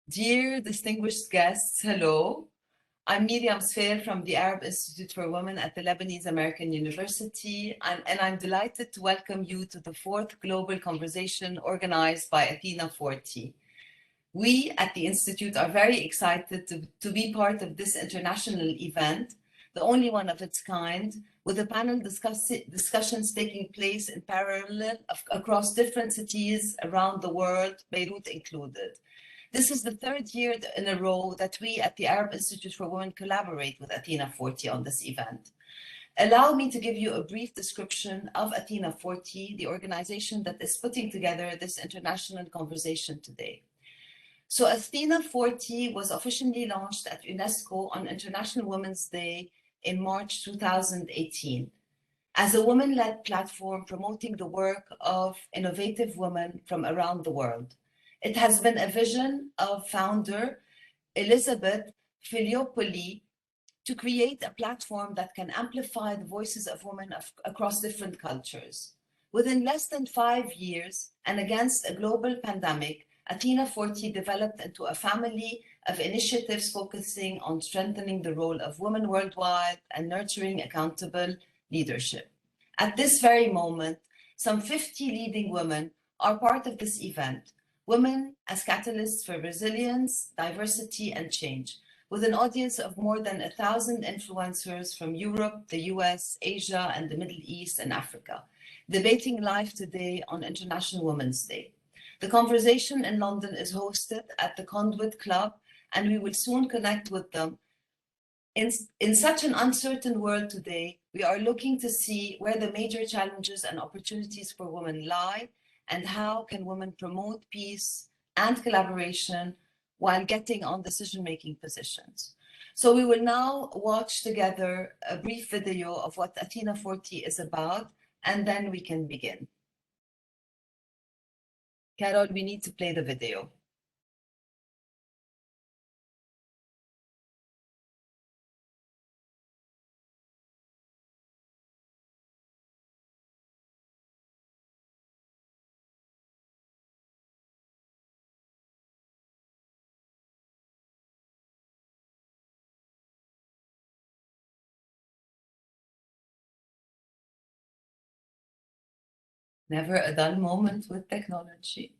Dear distinguished guests, hello. I'm Myriam Sfeir from the Arab Institute for Women at the Lebanese American University, and I'm delighted to welcome you to the fourth global conversation organized by Athena40. We at the Institute are very excited to be part of this international event, the only one of its kind, with the panel discussions taking place in parallel across different cities around the world, Beirut included. This is the third year in a row that we at the Arab Institute for Women collaborate with Athena40 on this event. Allow me to give you a brief description of Athena40, the organization that is putting together this international conversation today. So Athena40 was officially launched at UNESCO on International Women's Day in March 2018 as a women-led platform promoting the work of innovative women from around the world. It has been a vision of founder Elizabeth Filiopoli to create a platform that can amplify the voices of women across different cultures. Within less than 5 years, and against a global pandemic, Athena40 developed into a family of initiatives focusing on strengthening the role of women worldwide and nurturing accountable leadership. At this very moment, some 50 leading women are part of this event, women as catalysts for resilience, diversity, and change, with an audience of more than 1,000 influencers from Europe, the US, Asia, and the Middle East and Africa, debating live today on International Women's Day. The conversation in London is hosted at the Conduit Club, and we will soon connect with them. In such an uncertain world today, we are looking to see where the major challenges and opportunities for women lie, and how can women promote peace and collaboration while getting on decision-making positions. So we will now watch together a brief video of what Athena40 is about, and then we can begin. Carol, we need to play the video. Never a dull moment with technology.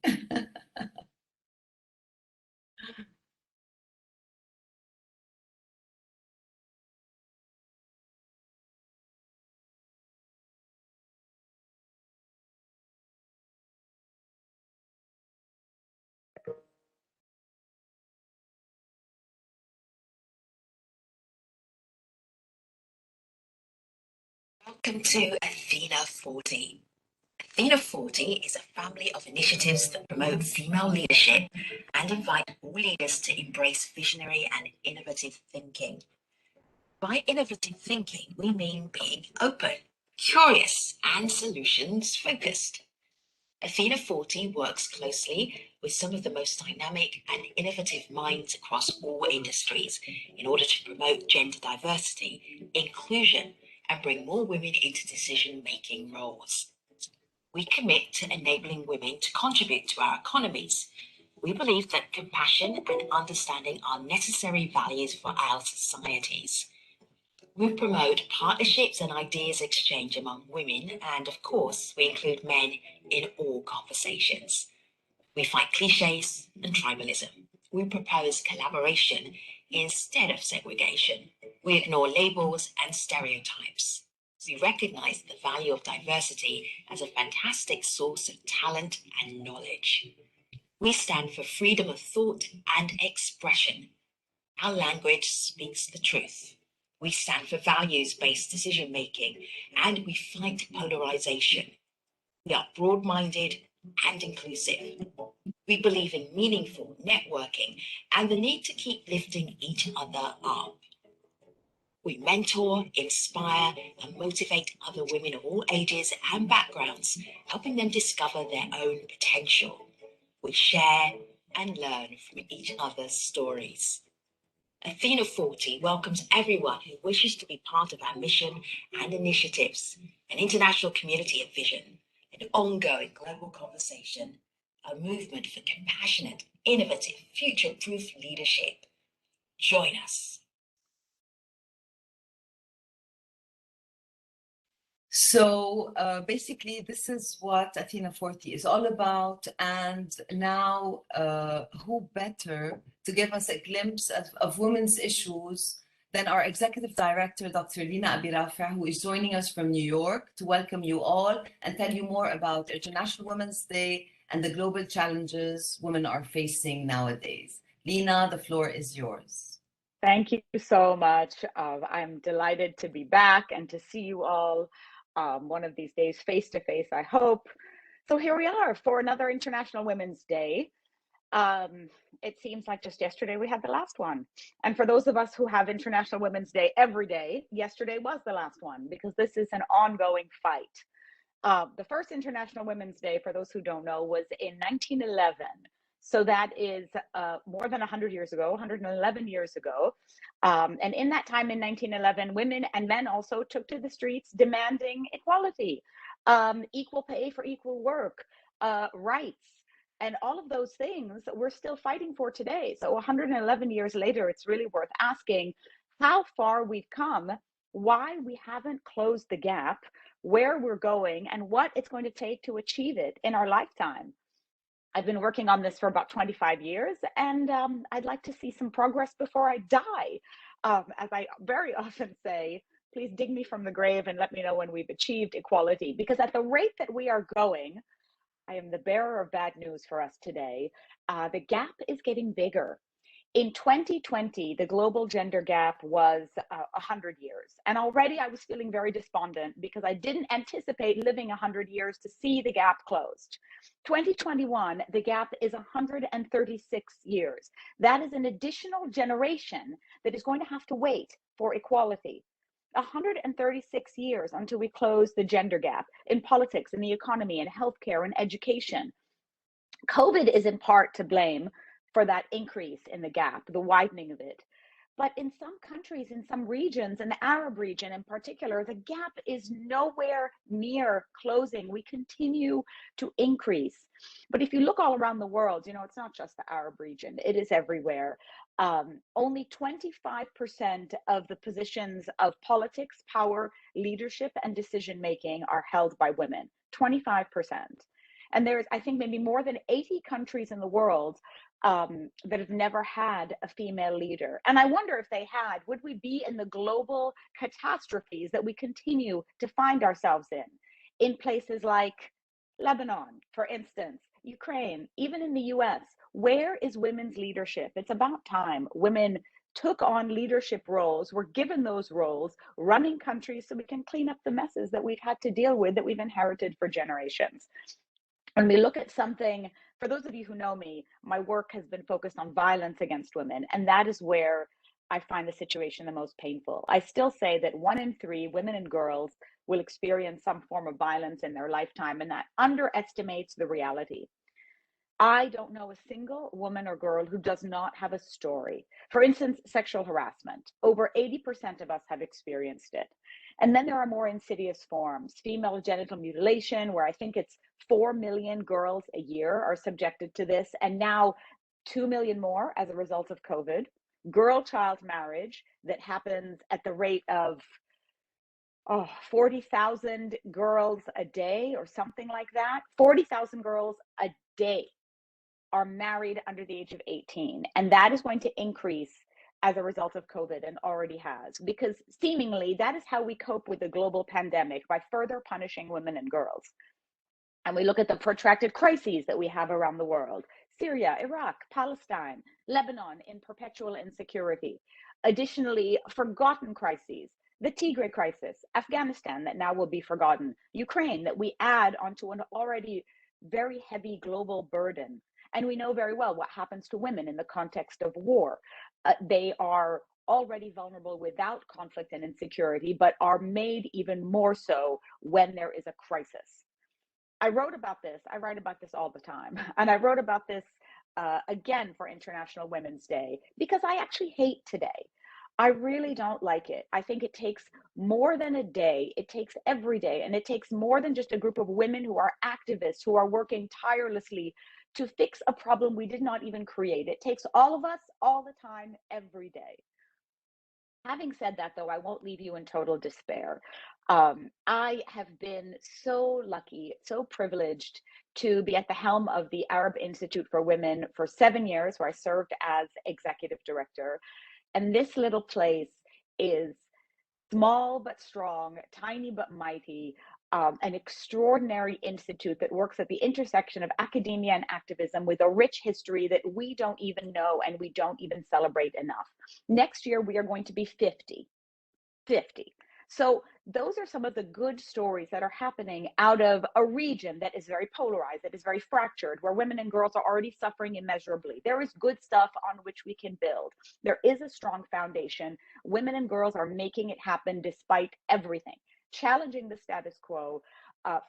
Welcome to Athena40. Athena40 is a family of initiatives that promote female leadership and invite all leaders to embrace visionary and innovative thinking. By innovative thinking, we mean being open, curious, and solutions focused. Athena40 works closely with some of the most dynamic and innovative minds across all industries in order to promote gender diversity, inclusion, and bring more women into decision-making roles. We commit to enabling women to contribute to our economies. We believe that compassion and understanding are necessary values for our societies. We promote partnerships and ideas exchange among women, and of course, we include men in all conversations. We fight cliches and tribalism. We propose collaboration instead of segregation. We ignore labels and stereotypes. We recognize the value of diversity as a fantastic source of talent and knowledge. We stand for freedom of thought and expression. Our language speaks the truth. We stand for values-based decision-making, and we fight polarization. We are broad-minded and inclusive. We believe in meaningful networking and the need to keep lifting each other up. We mentor, inspire, and motivate other women of all ages and backgrounds, helping them discover their own potential. We share and learn from each other's stories. Athena40 welcomes everyone who wishes to be part of our mission and initiatives, an international community of vision, an ongoing global conversation, a movement for compassionate, innovative, future-proof leadership. Join us. So basically, this is what Athena40 is all about. And now, who better to give us a glimpse of women's issues than our Executive Director, Dr. Lina Abirafeh, who is joining us from New York to welcome you all and tell you more about International Women's Day and the global challenges women are facing nowadays. Lina, the floor is yours. Thank you so much. I'm delighted to be back and to see you all one of these days face to face, I hope. So here we are for another International Women's Day. It seems like just yesterday we had the last one. And for those of us who have International Women's Day every day, yesterday was the last one because this is an ongoing fight. The first International Women's Day, for those who don't know, was in 1911. So that is more than 100 years ago, 111 years ago. And in that time in 1911, women and men also took to the streets demanding equality, equal pay for equal work, rights, and all of those things we're still fighting for today. So 111 years later, it's really worth asking how far we've come, why we haven't closed the gap, where we're going, and what it's going to take to achieve it in our lifetime. I've been working on this for about 25 years, and I'd like to see some progress before I die. As I very often say, please dig me from the grave and let me know when we've achieved equality, because at the rate that we are going, I am the bearer of bad news for us today. The gap is getting bigger. In 2020, the global gender gap was 100 years. And already I was feeling very despondent because I didn't anticipate living 100 years to see the gap closed. 2021, the gap is 136 years. That is an additional generation that is going to have to wait for equality. 136 years until we close the gender gap in politics, in the economy, in healthcare, and education. COVID is in part to blame for that increase in the gap, the widening of it. But in some countries, in some regions, in the Arab region in particular, the gap is nowhere near closing. We continue to increase. But if you look all around the world, you know, it's not just the Arab region, it is everywhere. Only 25% of the positions of politics, power, leadership, and decision making are held by women. 25%. And there's, I think, maybe more than 80 countries in the world that have never had a female leader. And I wonder if they had, would we be in the global catastrophes that we continue to find ourselves in places like Lebanon, for instance, Ukraine, even in the US? Where is women's leadership? It's about time women took on leadership roles, were given those roles, running countries so we can clean up the messes that we've had to deal with, that we've inherited for generations. When we look at something, for those of you who know me, my work has been focused on violence against women, and that is where I find the situation the most painful. I still say that 1 in 3 women and girls will experience some form of violence in their lifetime, and that underestimates the reality. I don't know a single woman or girl who does not have a story. For instance, sexual harassment. Over 80% of us have experienced it. And then there are more insidious forms. Female genital mutilation, where I think it's 4 million girls a year are subjected to this, and now 2 million more as a result of COVID. Girl-child marriage that happens at the rate of 40,000 girls a day or something like that. 40,000 girls a day are married under the age of 18. And that is going to increase as a result of COVID, and already has, because seemingly that is how we cope with the global pandemic, by further punishing women and girls. And we look at the protracted crises that we have around the world: Syria, Iraq, Palestine, Lebanon in perpetual insecurity. Additionally, forgotten crises: the Tigray crisis, Afghanistan that now will be forgotten, Ukraine that we add onto an already very heavy global burden. And we know very well what happens to women in the context of war. They are already vulnerable without conflict and insecurity, but are made even more so when there is a crisis. I wrote about this. I write about this all the time. And I wrote about this again for International Women's Day because I actually hate today. I really don't like it. I think it takes more than a day. It takes every day. And it takes more than just a group of women who are activists, who are working tirelessly to fix a problem we did not even create. It takes all of us all the time, every day. Having said that, though, I won't leave you in total despair. I have been so lucky, so privileged to be at the helm of the Arab Institute for Women for 7 years, where I served as executive director. And this little place is small but strong, tiny but mighty, an extraordinary institute that works at the intersection of academia and activism with a rich history that we don't even know and we don't even celebrate enough. Next year, we are going to be 50. So those are some of the good stories that are happening out of a region that is very polarized, that is very fractured, where women and girls are already suffering immeasurably. There is good stuff on which we can build. There is a strong foundation. Women and girls are making it happen despite everything, challenging the status quo,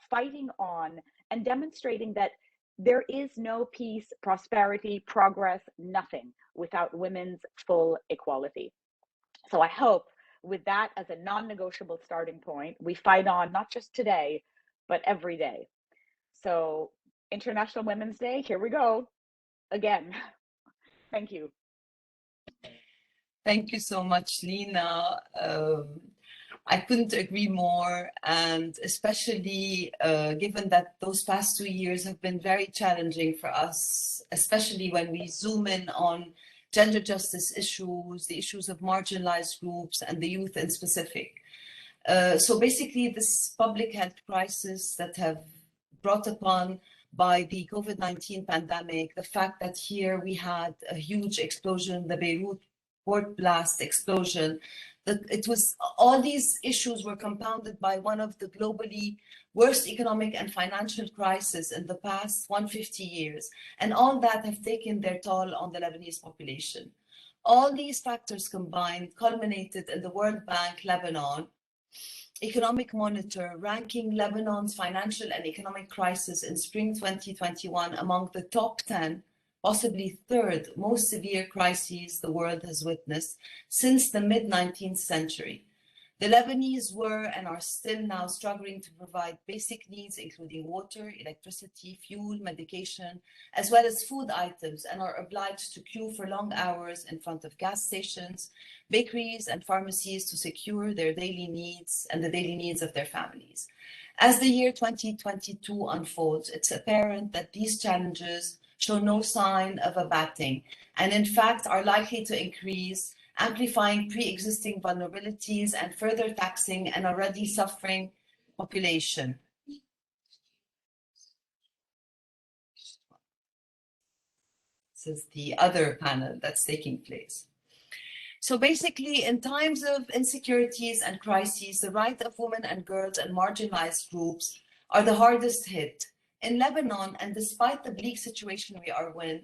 fighting on, and demonstrating that there is no peace, prosperity, progress, nothing without women's full equality. So I hope with that as a non-negotiable starting point, we fight on not just today, but every day. So International Women's Day, here we go again. Thank you. Thank you so much, Lina. I couldn't agree more, and especially given that those past 2 years have been very challenging for us, especially when we zoom in on gender justice issues, the issues of marginalized groups, and the youth in specific. So basically, this public health crisis that have brought upon by the COVID-19 pandemic, the fact that here we had a huge explosion, the Beirut port blast explosion, that it was, all these issues were compounded by one of the globally worst economic and financial crises in the past 150 years. And all that have taken their toll on the Lebanese population. All these factors combined culminated in the World Bank Lebanon Economic Monitor ranking Lebanon's financial and economic crisis in spring 2021 among the top 10, possibly third most severe crises the world has witnessed since the mid-19th century. The Lebanese were and are still now struggling to provide basic needs, including water, electricity, fuel, medication, as well as food items, and are obliged to queue for long hours in front of gas stations, bakeries, and pharmacies to secure their daily needs and the daily needs of their families. As the year 2022 unfolds, it's apparent that these challenges show no sign of abating, and in fact are likely to increase, amplifying pre-existing vulnerabilities and further taxing an already suffering population. This is the other panel that's taking place. So basically, in times of insecurities and crises, the rights of women and girls and marginalized groups are the hardest hit. In Lebanon, and despite the bleak situation we are in,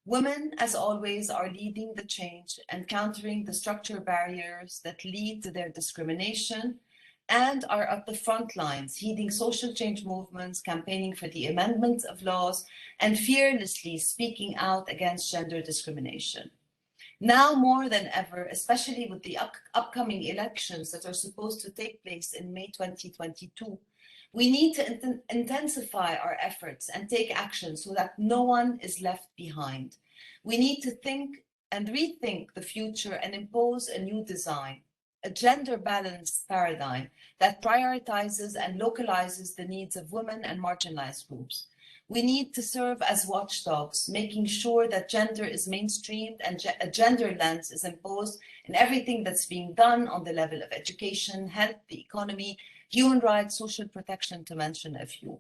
women, as always, are leading the change and countering the structural barriers that lead to their discrimination, and are at the front lines, heeding social change movements, campaigning for the amendment of laws, and fearlessly speaking out against gender discrimination. Now more than ever, especially with the upcoming elections that are supposed to take place in May 2022, we need to intensify our efforts and take action so that no one is left behind. We need to think and rethink the future and impose a new design, a gender-balanced paradigm that prioritizes and localizes the needs of women and marginalized groups. We need to serve as watchdogs, making sure that gender is mainstreamed and a gender lens is imposed in everything that's being done on the level of education, health, the economy, human rights, social protection, to mention a few.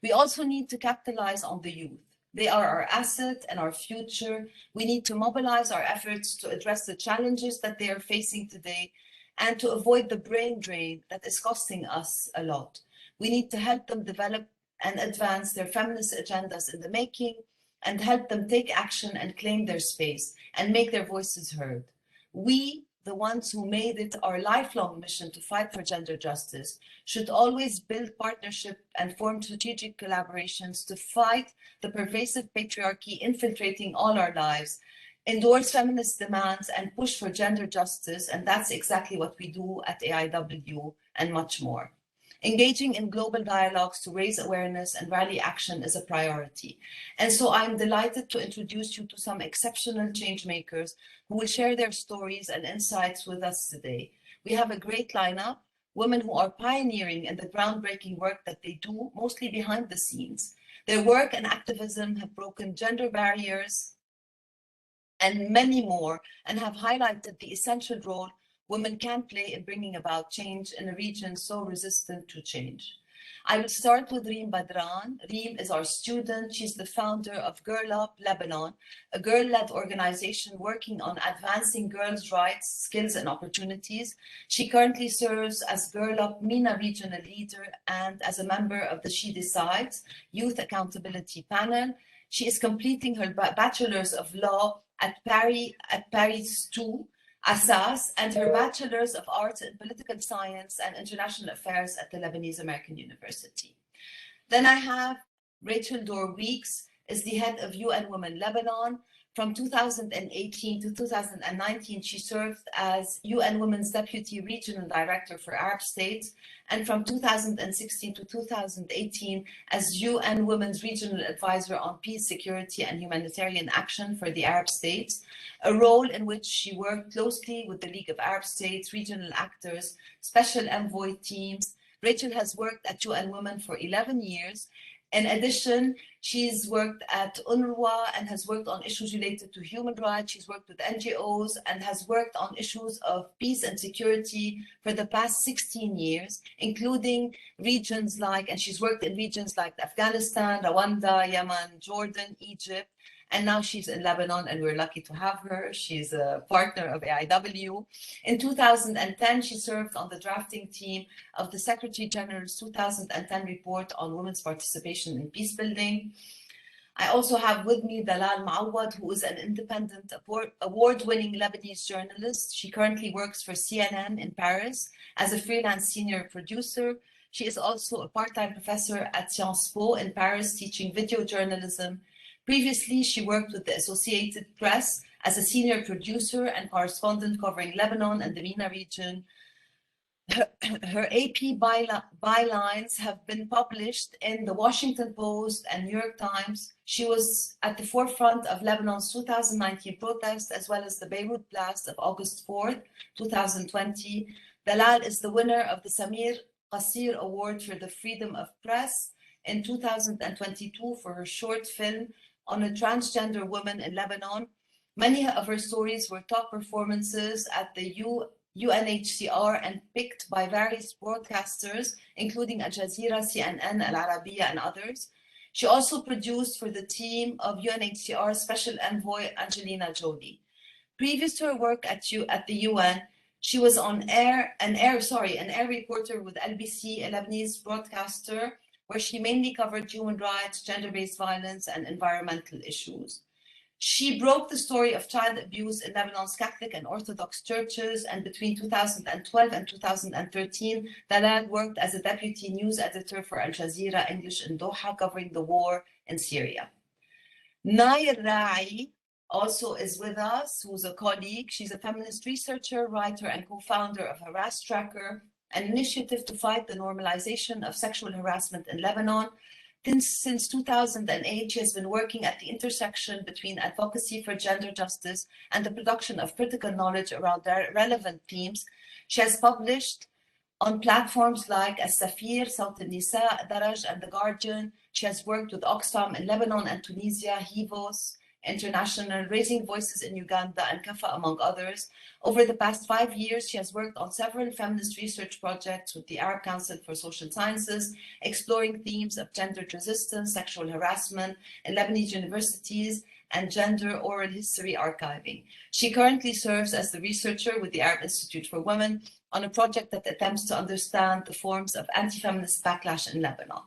We also need to capitalize on the youth. They are our asset and our future. We need to mobilize our efforts to address the challenges that they are facing today and to avoid the brain drain that is costing us a lot. We need to help them develop and advance their feminist agendas in the making and help them take action and claim their space and make their voices heard. We, the ones who made it our lifelong mission to fight for gender justice, should always build partnership and form strategic collaborations to fight the pervasive patriarchy infiltrating all our lives, endorse feminist demands, and push for gender justice. And that's exactly what we do at AiW and much more. Engaging in global dialogues to raise awareness and rally action is a priority. And so I'm delighted to introduce you to some exceptional change makers who will share their stories and insights with us today. We have a great lineup, women who are pioneering in the groundbreaking work that they do, mostly behind the scenes. Their work and activism have broken gender barriers and many more, and have highlighted the essential role women can play in bringing about change in a region so resistant to change. I will start with Rym Badran. Rym is our student. She's the founder of Girl Up Lebanon, a girl-led organization working on advancing girls' rights, skills, and opportunities. She currently serves as Girl Up MENA regional leader and as a member of the She Decides Youth Accountability Panel. She is completing her Bachelor's of Law at Paris 2 Assas, and her Bachelor's of Arts in Political Science and International Affairs at the Lebanese American University. Then I have Rachel Dore-Weeks, is the head of UN Women Lebanon. From 2018 to 2019, she served as UN Women's Deputy Regional Director for Arab States, and from 2016 to 2018 as UN Women's Regional Advisor on Peace, Security, and Humanitarian Action for the Arab States, a role in which she worked closely with the League of Arab States, regional actors, special envoy teams. Rachel has worked at UN Women for 11 years. In addition, she's worked at UNRWA and has worked on issues related to human rights. She's worked with NGOs and has worked on issues of peace and security for the past 16 years, including regions like, and she's worked in regions like Afghanistan, Rwanda, Yemen, Jordan, Egypt, and now she's in Lebanon, and we're lucky to have her. She's a partner of AiW. In 2010, she served on the drafting team of the Secretary General's 2010 report on women's participation in peace building. I also have with me Dalal Mawad, who is an independent award-winning Lebanese journalist. She currently works for CNN in Paris as a freelance senior producer. She is also a part-time professor at Sciences Po in Paris, teaching video journalism. Previously, she worked with the Associated Press as a senior producer and correspondent covering Lebanon and the MENA region. Her AP bylines have been published in the Washington Post and New York Times. She was at the forefront of Lebanon's 2019 protest, as well as the Beirut blast of August 4th, 2020. Dalal is the winner of the Samir Qasir Award for the Freedom of Press in 2022 for her short film on a transgender woman in Lebanon. Many of her stories were top performances at the UNHCR and picked by various broadcasters, including Al Jazeera, CNN, Al Arabiya, and others. She also produced for the team of UNHCR Special Envoy Angelina Jolie. Previous to her work at the UN, she was an air reporter with LBC, a Lebanese broadcaster, where she mainly covered human rights, gender-based violence, and environmental issues. She broke the story of child abuse in Lebanon's Catholic and Orthodox churches, and between 2012 and 2013, Dalal worked as a deputy news editor for Al Jazeera English in Doha, covering the war in Syria. Rahi also is with us, who's a colleague. She's a feminist researcher, writer, and co-founder of HarassTracker, an initiative to fight the normalization of sexual harassment in Lebanon. Since 2008, she has been working at the intersection between advocacy for gender justice and the production of critical knowledge around relevant themes. She has published on platforms like As-Safir, Sawt al-Nisa, Daraj, and The Guardian. She has worked with Oxfam in Lebanon and Tunisia, Hivos International, Raising Voices in Uganda, and Kafa, among others. Over the past 5 years, she has worked on several feminist research projects with the Arab Council for Social Sciences, exploring themes of gendered resistance, sexual harassment in Lebanese universities, and gender oral history archiving. She currently serves as the researcher with the Arab Institute for Women on a project that attempts to understand the forms of anti-feminist backlash in Lebanon.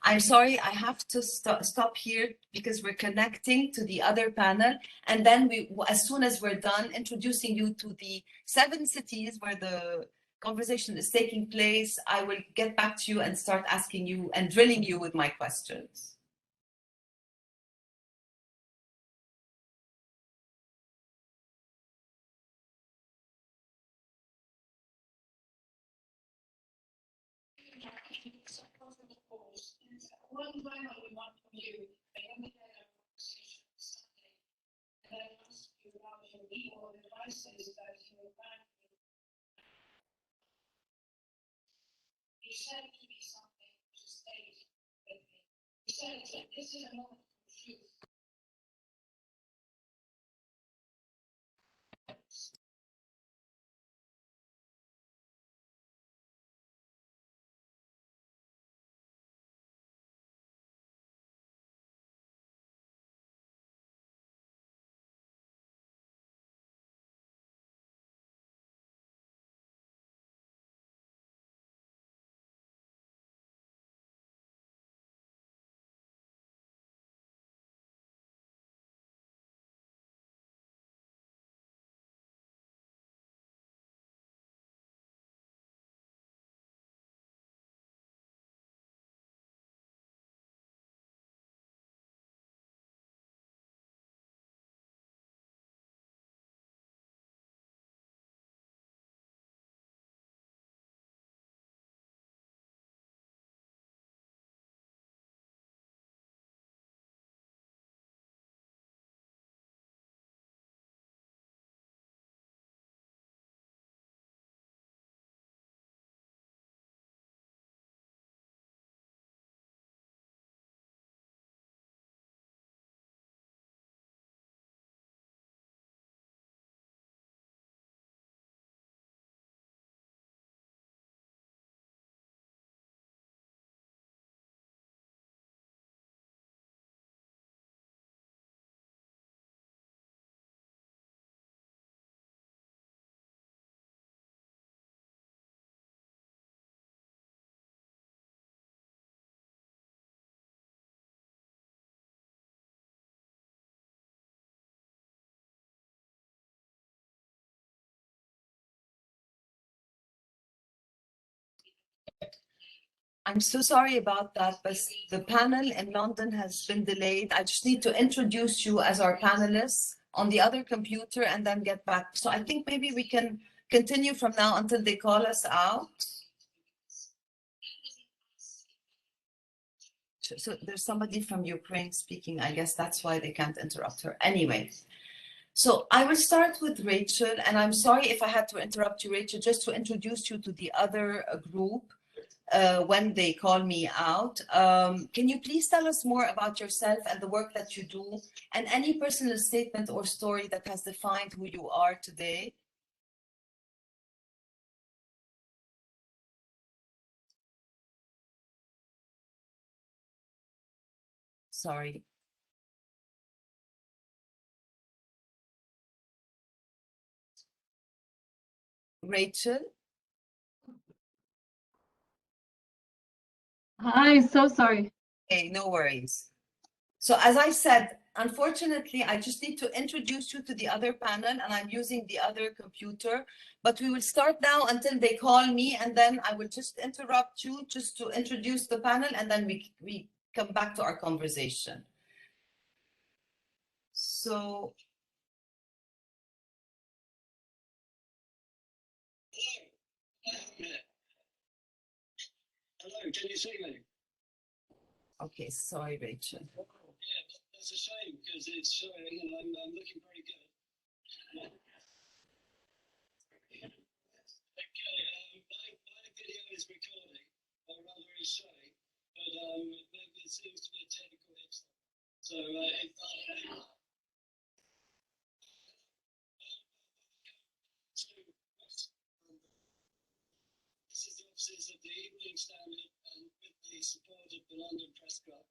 I'm sorry, I have to stop here because we're connecting to the other panel. And then as soon as we're done introducing you to the 7 cities where the conversation is taking place, I will get back to you and start asking you and drilling you with my questions. find out we want from you. And we had a conversation Sunday, and I asked you about your legal advices that you were back. He said to me something to stay with me. He said, this is a moment of truth. I'm so sorry about that, but the panel in London has been delayed. I just need to introduce you as our panelists on the other computer and then get back. So I think maybe we can continue from now until they call us out. So there's somebody from Ukraine speaking. I guess that's why they can't interrupt her. Anyway, so I will start with Rachel, and I'm sorry if I had to interrupt you, Rachel, just to introduce you to the other group. When they call me out. Can you please tell us more about yourself and the work that you do and any personal statement or story that has defined who you are today? Sorry. Rachel? Hi, so sorry. Hey, no worries. So as I said, unfortunately, I just need to introduce you to the other panel and I'm using the other computer, but we will start now until they call me and then I will just interrupt you just to introduce the panel and then we come back to our conversation. So Hello, can you see me? okay, sorry, Rachel. Yeah, that's a shame because it's showing and I'm looking very good. Okay, my video is recording, or rather is showing, but there seems to be a technical issue. So this is the offices of the Evening Standard and with the support of the London Press Club.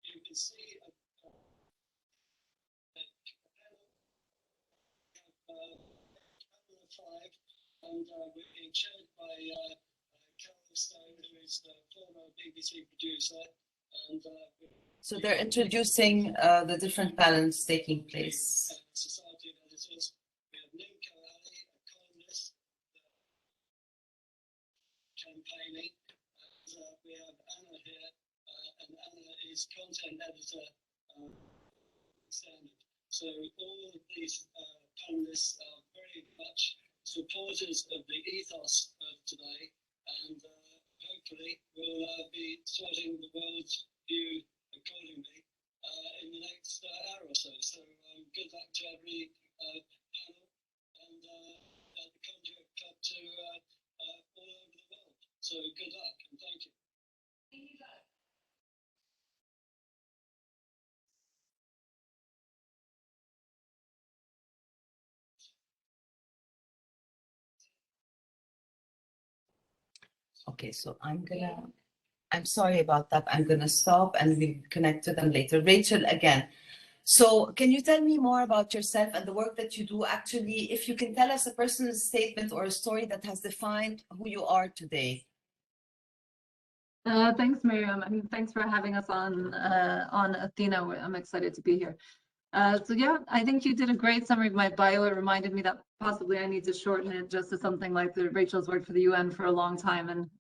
You can see a panel of 5, and we're being chaired by Carol Stone, who is the former BBC producer. And So they're introducing the different panels taking place. Society of Editors. We have Nimco Ali, a columnist, campaigning. And we have Anna here, and Anna is content editor Standard. So all of these panelists are very much supporters of the ethos of today, and hopefully will be sorting the world's view Okay, so I'm sorry about that. I'm gonna stop and we'll connect to them later. Rachel, again. So can you tell me more about yourself and the work that you do? Actually, if you can tell us a personal statement or a story that has defined who you are today. Thanks, Myriam, and thanks for having us on Athena. I'm excited to be here. So yeah, I think you did a great summary of my bio. It reminded me that possibly I need to shorten it just to something like Rachel's worked for the UN for a long time and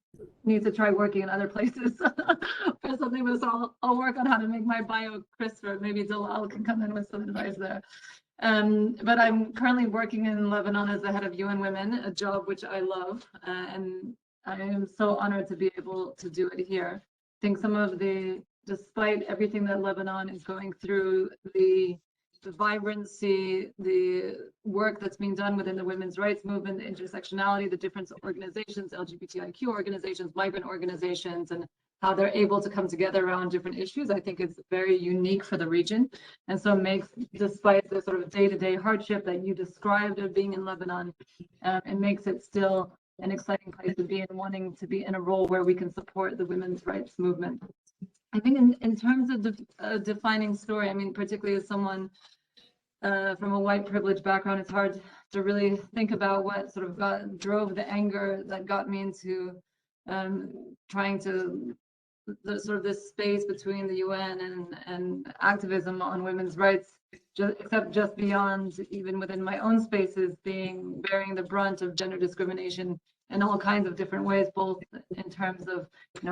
needs to try working in other places for something with this. I'll work on how to make my bio crisper. Maybe Dalal can come in with some advice there. But I'm currently working in Lebanon as the head of UN Women, a job which I love, and I am so honored to be able to do it here. I think despite everything that Lebanon is going through, the vibrancy, the work that's being done within the women's rights movement, the intersectionality, the different organizations, LGBTIQ organizations, migrant organizations, and how they're able to come together around different issues, I think is very unique for the region. And so makes, despite the sort of day-to-day hardship that you described of being in Lebanon, it makes it still an exciting place to be and wanting to be in a role where we can support the women's rights movement. I think in terms of defining story, I mean, particularly as someone from a white privileged background, it's hard to really think about what sort of drove the anger that got me into trying to sort of this space between the UN and activism on women's rights, except just beyond, even within my own spaces, bearing the brunt of gender discrimination in all kinds of different ways, both in terms of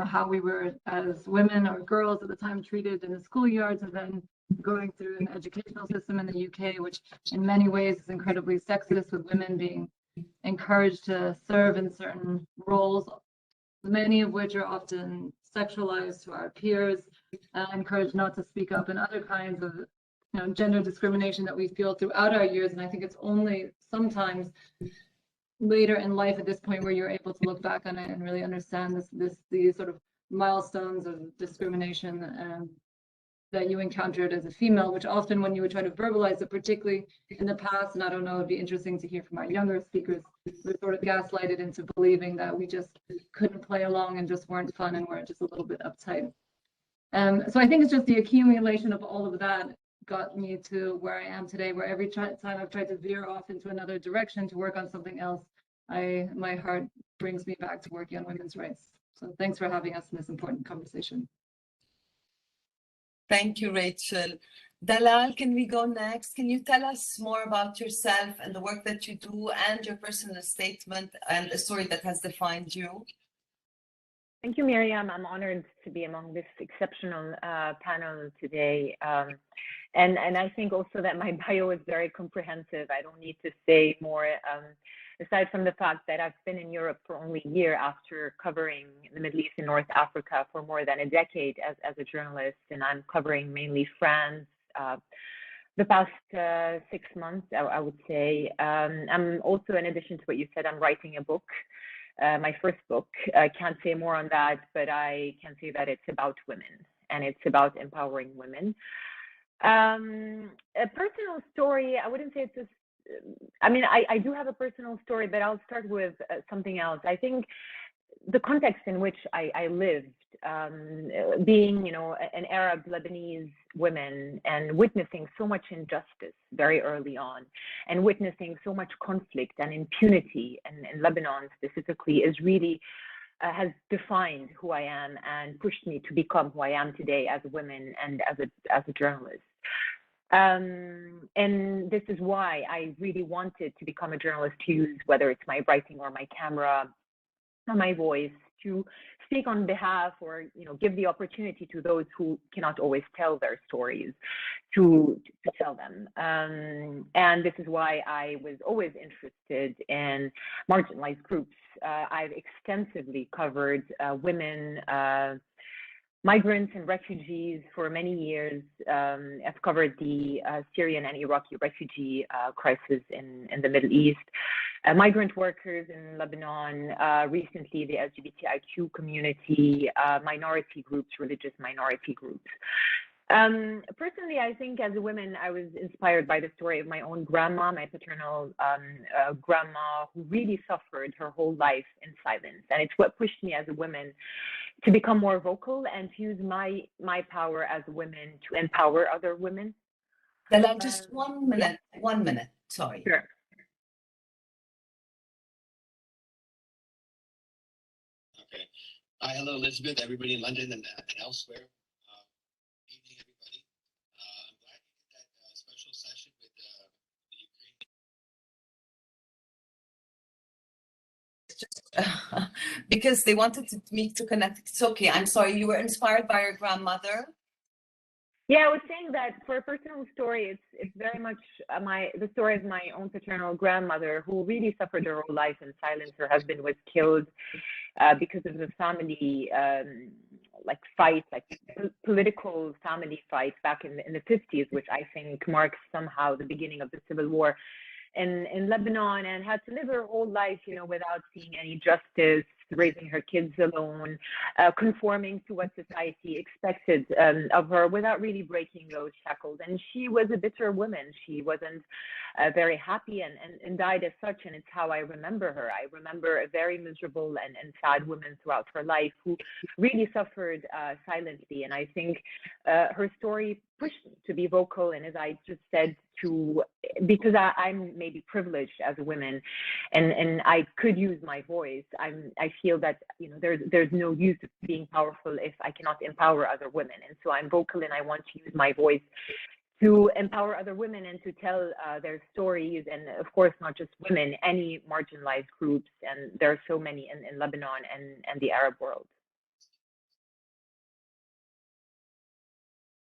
how we were as women or girls at the time treated in the schoolyards, and then going through an educational system in the UK, which in many ways is incredibly sexist, with women being encouraged to serve in certain roles, many of which are often sexualized to our peers, encouraged not to speak up, and other kinds of gender discrimination that we feel throughout our years. And I think it's only sometimes later in life at this point where you're able to look back on it and really understand these sort of milestones of discrimination that you encountered as a female, which often when you would try to verbalize it, particularly in the past, and I don't know, it'd be interesting to hear from our younger speakers, we're sort of gaslighted into believing that we just couldn't play along and just weren't fun and were just a little bit uptight. So I think it's just the accumulation of all of that got me to where I am today, where every time I've tried to veer off into another direction to work on something else, my heart brings me back to working on women's rights. So thanks for having us in this important conversation. Thank you, Rachel. Dalal, can we go next? Can you tell us more about yourself and the work that you do and your personal statement and a story that has defined you? Thank you, Myriam. I'm honored to be among this exceptional panel today. And I think also that my bio is very comprehensive. I don't need to say more, aside from the fact that I've been in Europe for only a year after covering the Middle East and North Africa for more than a decade as a journalist, and I'm covering mainly France. The past 6 months, I would say. I'm also, in addition to what you said, I'm writing a book, my first book. I can't say more on that, but I can say that it's about women and it's about empowering women. A personal story, I wouldn't say it's I do have a personal story, but I'll start with something else. I think the context in which I lived, being, an Arab Lebanese woman and witnessing so much injustice very early on, and witnessing so much conflict and impunity in Lebanon specifically, is really has defined who I am and pushed me to become who I am today as a woman and as a journalist. And this is why I really wanted to become a journalist, to use, whether it's my writing or my camera or my voice, to speak on behalf, or give the opportunity to those who cannot always tell their stories to tell them. And this is why I was always interested in marginalized groups. I've extensively covered women, migrants and refugees for many years. I've covered the Syrian and Iraqi refugee crisis in the Middle East, migrant workers in Lebanon, recently the LGBTIQ community, minority groups, religious minority groups. Personally, I think as a woman, I was inspired by the story of my own grandma, my paternal grandma, who really suffered her whole life in silence. And it's what pushed me as a woman to become more vocal and to use my power as a woman to empower other women. Dalal, just 1 minute, yeah. 1 minute, sorry. Sure. Okay. Hi, hello, Elizabeth, everybody in London and elsewhere. Evening, everybody. I'm glad you did that special session with the Ukraine. Because they wanted me to connect. It's okay. I'm sorry. You were inspired by your grandmother. Yeah, I was saying that for a personal story, it's very much the story of my own paternal grandmother, who really suffered her whole life in silence. Her husband was killed because of the family fight, political family fight back in the 50s, which I think marks somehow the beginning of the civil war in Lebanon, and had to live her whole life, without seeing any justice, raising her kids alone, conforming to what society expected of her without really breaking those shackles. And she was a bitter woman. She wasn't very happy and died as such. And it's how I remember her. I remember a very miserable and sad woman throughout her life who really suffered silently. And I think her story pushed me to be vocal. And as I just said, because I'm maybe privileged as a woman, and I could use my voice. I feel that there's no use of being powerful if I cannot empower other women, and so I'm vocal and I want to use my voice to empower other women and to tell their stories, and of course not just women, any marginalized groups, and there are so many in Lebanon and the Arab world.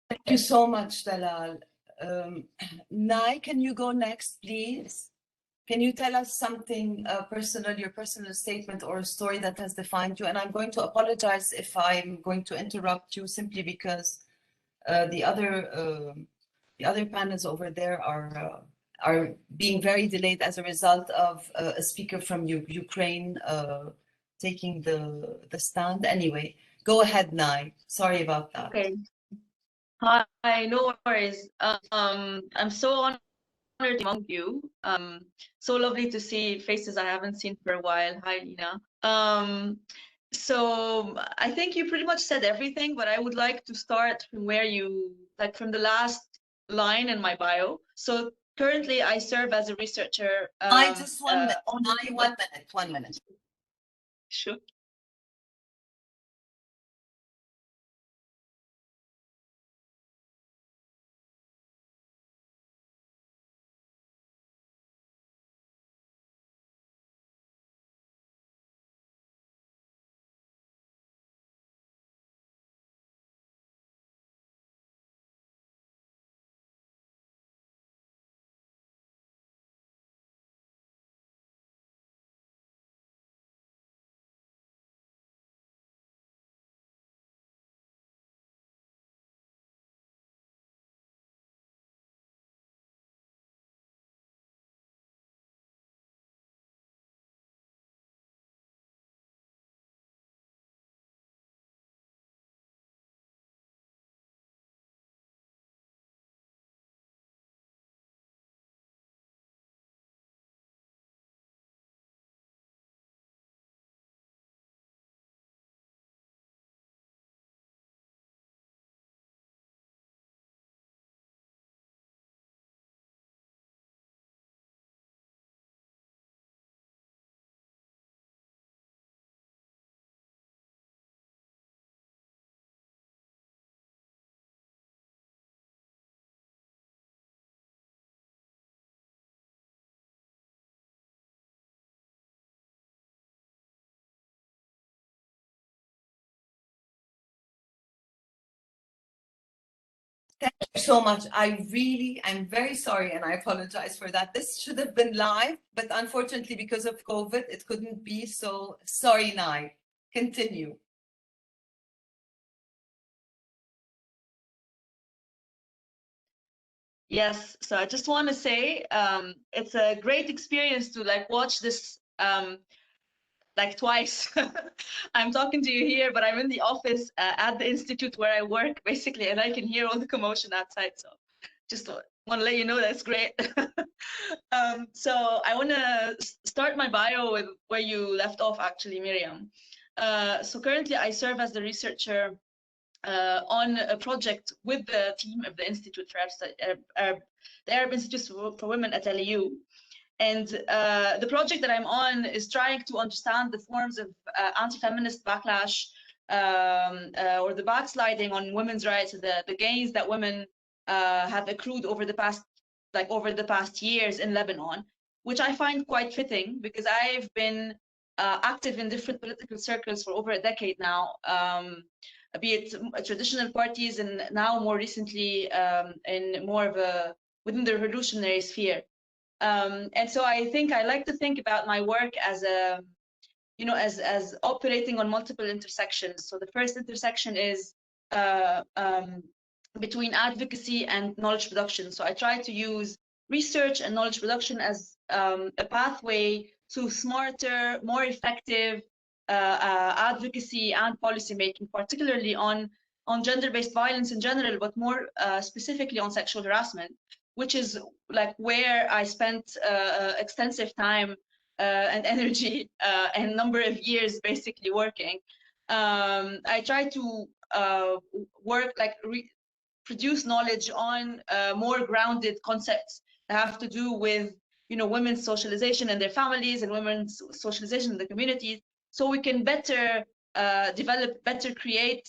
Thank you so much, Dalal. Nai, can you go next, please? Can you tell us something personal, your personal statement or a story that has defined you? And I'm going to apologize if I'm going to interrupt you, simply because the other panels over there are being very delayed as a result of a speaker from Ukraine taking the stand. Anyway, go ahead, Nai. Sorry about that. Okay. Hi, no worries. I'm so honored among you. So lovely to see faces I haven't seen for a while. Hi, Lina. So I think you pretty much said everything, but I would like to start from where from the last line in my bio. So currently I serve as a researcher. I just 1 minute. 1 minute. Sure. Thank you so much. I'm very sorry, and I apologize for that. This should have been live, but unfortunately, because of COVID, it couldn't be. So sorry, Nai. Continue. Yes, so I just want to say it's a great experience to watch this like twice. I'm talking to you here, but I'm in the office at the institute where I work, basically, and I can hear all the commotion outside. So just want to let you know that's great. So I want to start my bio with where you left off, actually, Myriam. So currently I serve as the researcher on a project with the team of the Institute for the Arab Institute for Women at LAU. And the project that I'm on is trying to understand the forms of anti-feminist backlash or the backsliding on women's rights, the gains that women have accrued over the past years in Lebanon, which I find quite fitting because I've been active in different political circles for over a decade now, be it traditional parties and now more recently in more of a within the revolutionary sphere. And so I think I like to think about my work as a, as operating on multiple intersections. So the first intersection is between advocacy and knowledge production. So I try to use research and knowledge production as a pathway to smarter, more effective advocacy and policy making, particularly on gender-based violence in general, but more specifically on sexual harassment, which is like where I spent extensive time and energy and number of years basically working. I try to work produce knowledge on more grounded concepts that have to do with women's socialization and their families and women's socialization in the communities, so we can better create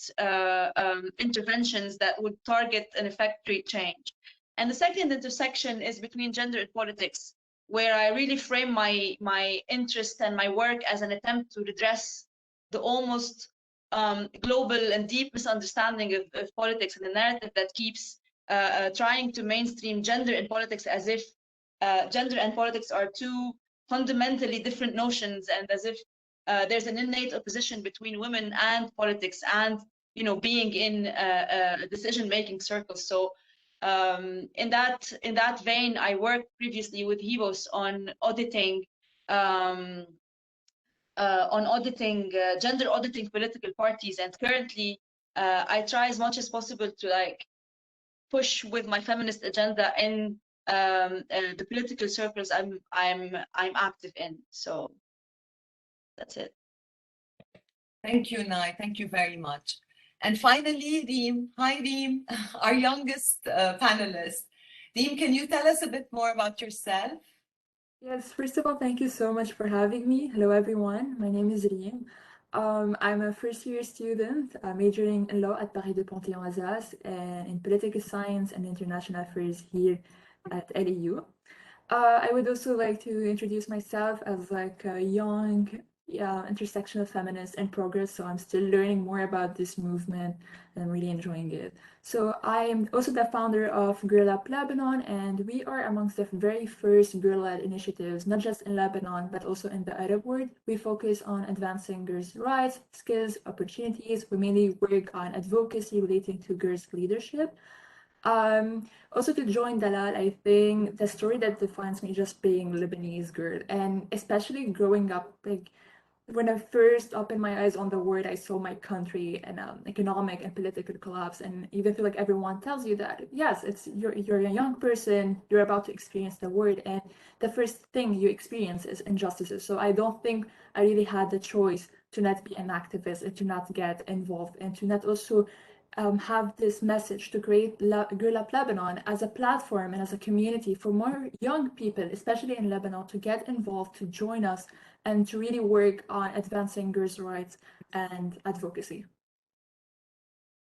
interventions that would target and effectuate change. And the second intersection is between gender and politics, where I really frame my interest and my work as an attempt to redress the almost global and deep misunderstanding of politics and the narrative that keeps trying to mainstream gender in politics as if gender and politics are two fundamentally different notions, and as if there's an innate opposition between women and politics and being in a decision-making circle. So in that vein, I worked previously with HIVOS on auditing gender auditing political parties, and currently I try as much as possible to push with my feminist agenda in the political circles I'm active in. So that's it. Thank you, Nai. Thank you very much. And finally, Rym. Hi, Rym, our youngest panelist. Rym, can you tell us a bit more about yourself? Yes, first of all, thank you so much for having me. Hello, everyone. My name is Rym. I'm a first-year student majoring in law at Paris de Panthéon-Assas and in political science and international affairs here at LAU. I would also like to introduce myself as a young intersectional feminist in progress, so I'm still learning more about this movement and I'm really enjoying it. So I'm also the founder of Girl Up Lebanon, and we are amongst the very first girl-led initiatives, not just in Lebanon, but also in the Arab world. We focus on advancing girls' rights, skills, opportunities. We mainly work on advocacy relating to girls' leadership. Also to join Dalal, I think the story that defines me just being Lebanese girl, and especially growing up, when I first opened my eyes on the world, I saw my country and economic and political collapse, and even feel like everyone tells you that, yes, you're a young person, you're about to experience the world, and the first thing you experience is injustices. So I don't think I really had the choice to not be an activist and to not get involved and to not also have this message to create Girl Up Lebanon as a platform and as a community for more young people, especially in Lebanon, to get involved, to join us, and to really work on advancing girls' rights and advocacy.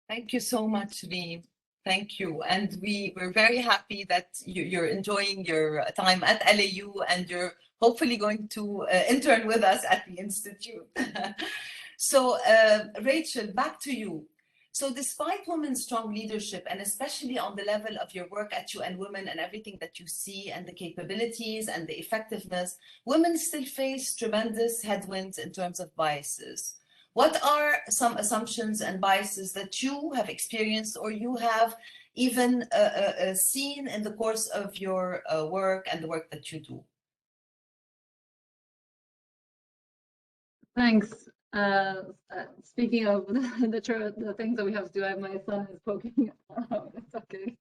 Thank you so much, Rym. Thank you. And we're very happy that you're enjoying your time at LAU and you're hopefully going to intern with us at the Institute. So Rachel, back to you. So despite women's strong leadership, and especially on the level of your work at UN Women and everything that you see and the capabilities and the effectiveness, women still face tremendous headwinds in terms of biases. What are some assumptions and biases that you have experienced or you have even seen in the course of your work and the work that you do? Thanks. Speaking of the things that we have to do, my son is poking. It's okay.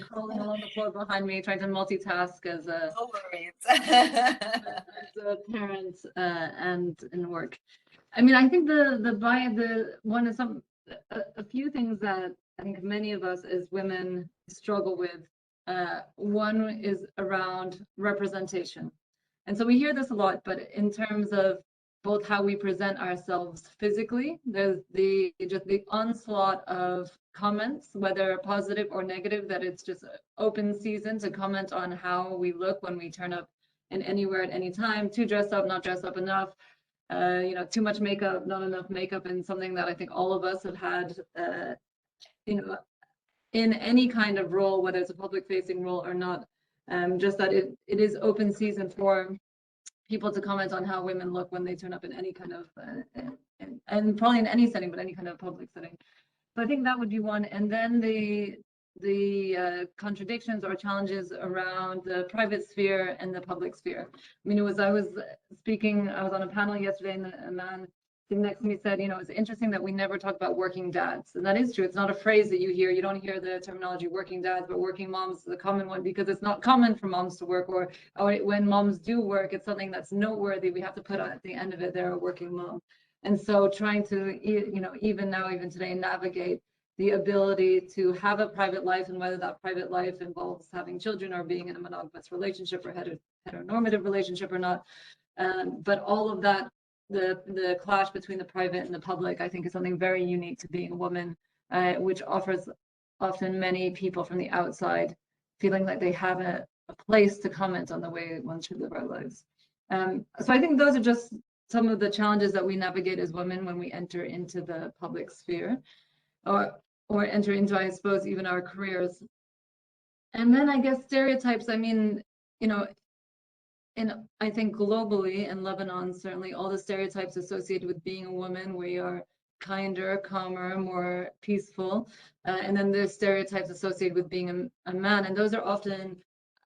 Crawling along the floor behind me, trying to multitask as a, No worries. as a parent and in work. I mean, I think a few things that I think many of us as women struggle with. One is around representation. And so we hear this a lot, but in terms of both how we present ourselves physically, there's just the onslaught of comments, whether positive or negative, that it's just open season to comment on how we look when we turn up in anywhere at any time, too dressed up, not dressed up enough, too much makeup, not enough makeup, and something that I think all of us have had, in any kind of role, whether it's a public facing role or not, just that it is open season for people to comment on how women look when they turn up in any kind of, and probably in any setting, but any kind of public setting. So I think that would be one. And then the contradictions or challenges around the private sphere and the public sphere. I mean, I was on a panel yesterday, and a man sitting next to me said, it's interesting that we never talk about working dads. And that is true. It's not a phrase that you hear. You don't hear the terminology working dads, but working moms is a common one, because it's not common for moms to work, or when moms do work, it's something that's noteworthy. We have to put at the end of it, they're a working mom. And so trying to, even today, navigate the ability to have a private life, and whether that private life involves having children or being in a monogamous relationship or heteronormative relationship or not. But all of that, the clash between the private and the public, I think, is something very unique to being a woman, which offers often many people from the outside feeling like they have a place to comment on the way one should live our lives. So I think those are just some of the challenges that we navigate as women when we enter into the public sphere, or enter into, I suppose, even our careers. And then I guess stereotypes, I mean, I think globally, in Lebanon, certainly all the stereotypes associated with being a woman, we are kinder, calmer, more peaceful. And then there's stereotypes associated with being a man. And those are often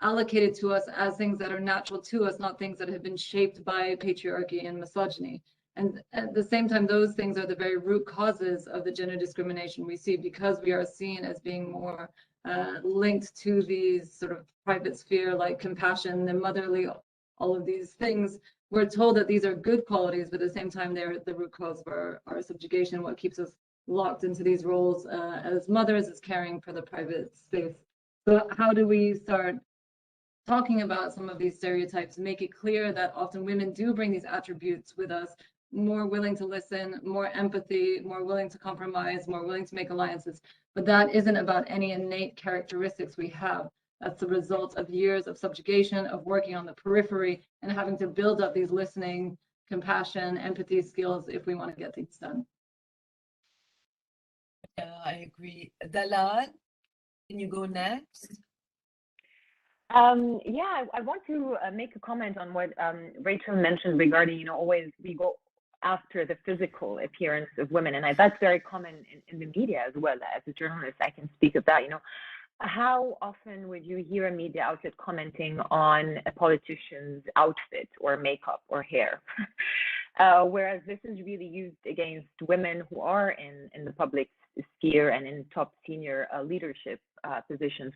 allocated to us as things that are natural to us, not things that have been shaped by patriarchy and misogyny. And at the same time, those things are the very root causes of the gender discrimination we see, because we are seen as being more linked to these sort of private sphere, like compassion and motherly, all of these things. We're told that these are good qualities, but at the same time, they're the root cause of our subjugation, what keeps us locked into these roles as mothers, as caring for the private space. So how do we start talking about some of these stereotypes, make it clear that often women do bring these attributes with us, more willing to listen, more empathy, more willing to compromise, more willing to make alliances. But that isn't about any innate characteristics we have. That's the result of years of subjugation, of working on the periphery, and having to build up these listening, compassion, empathy skills if we want to get things done. Yeah, I agree. Dalal, can you go next? Yeah, I want to make a comment on what Rachel mentioned regarding, always we go after the physical appearance of women, and that's very common in the media as well. As a journalist, I can speak of that. How often would you hear a media outlet commenting on a politician's outfit or makeup or hair? Whereas this is really used against women who are in the public sphere and in top senior leadership positions.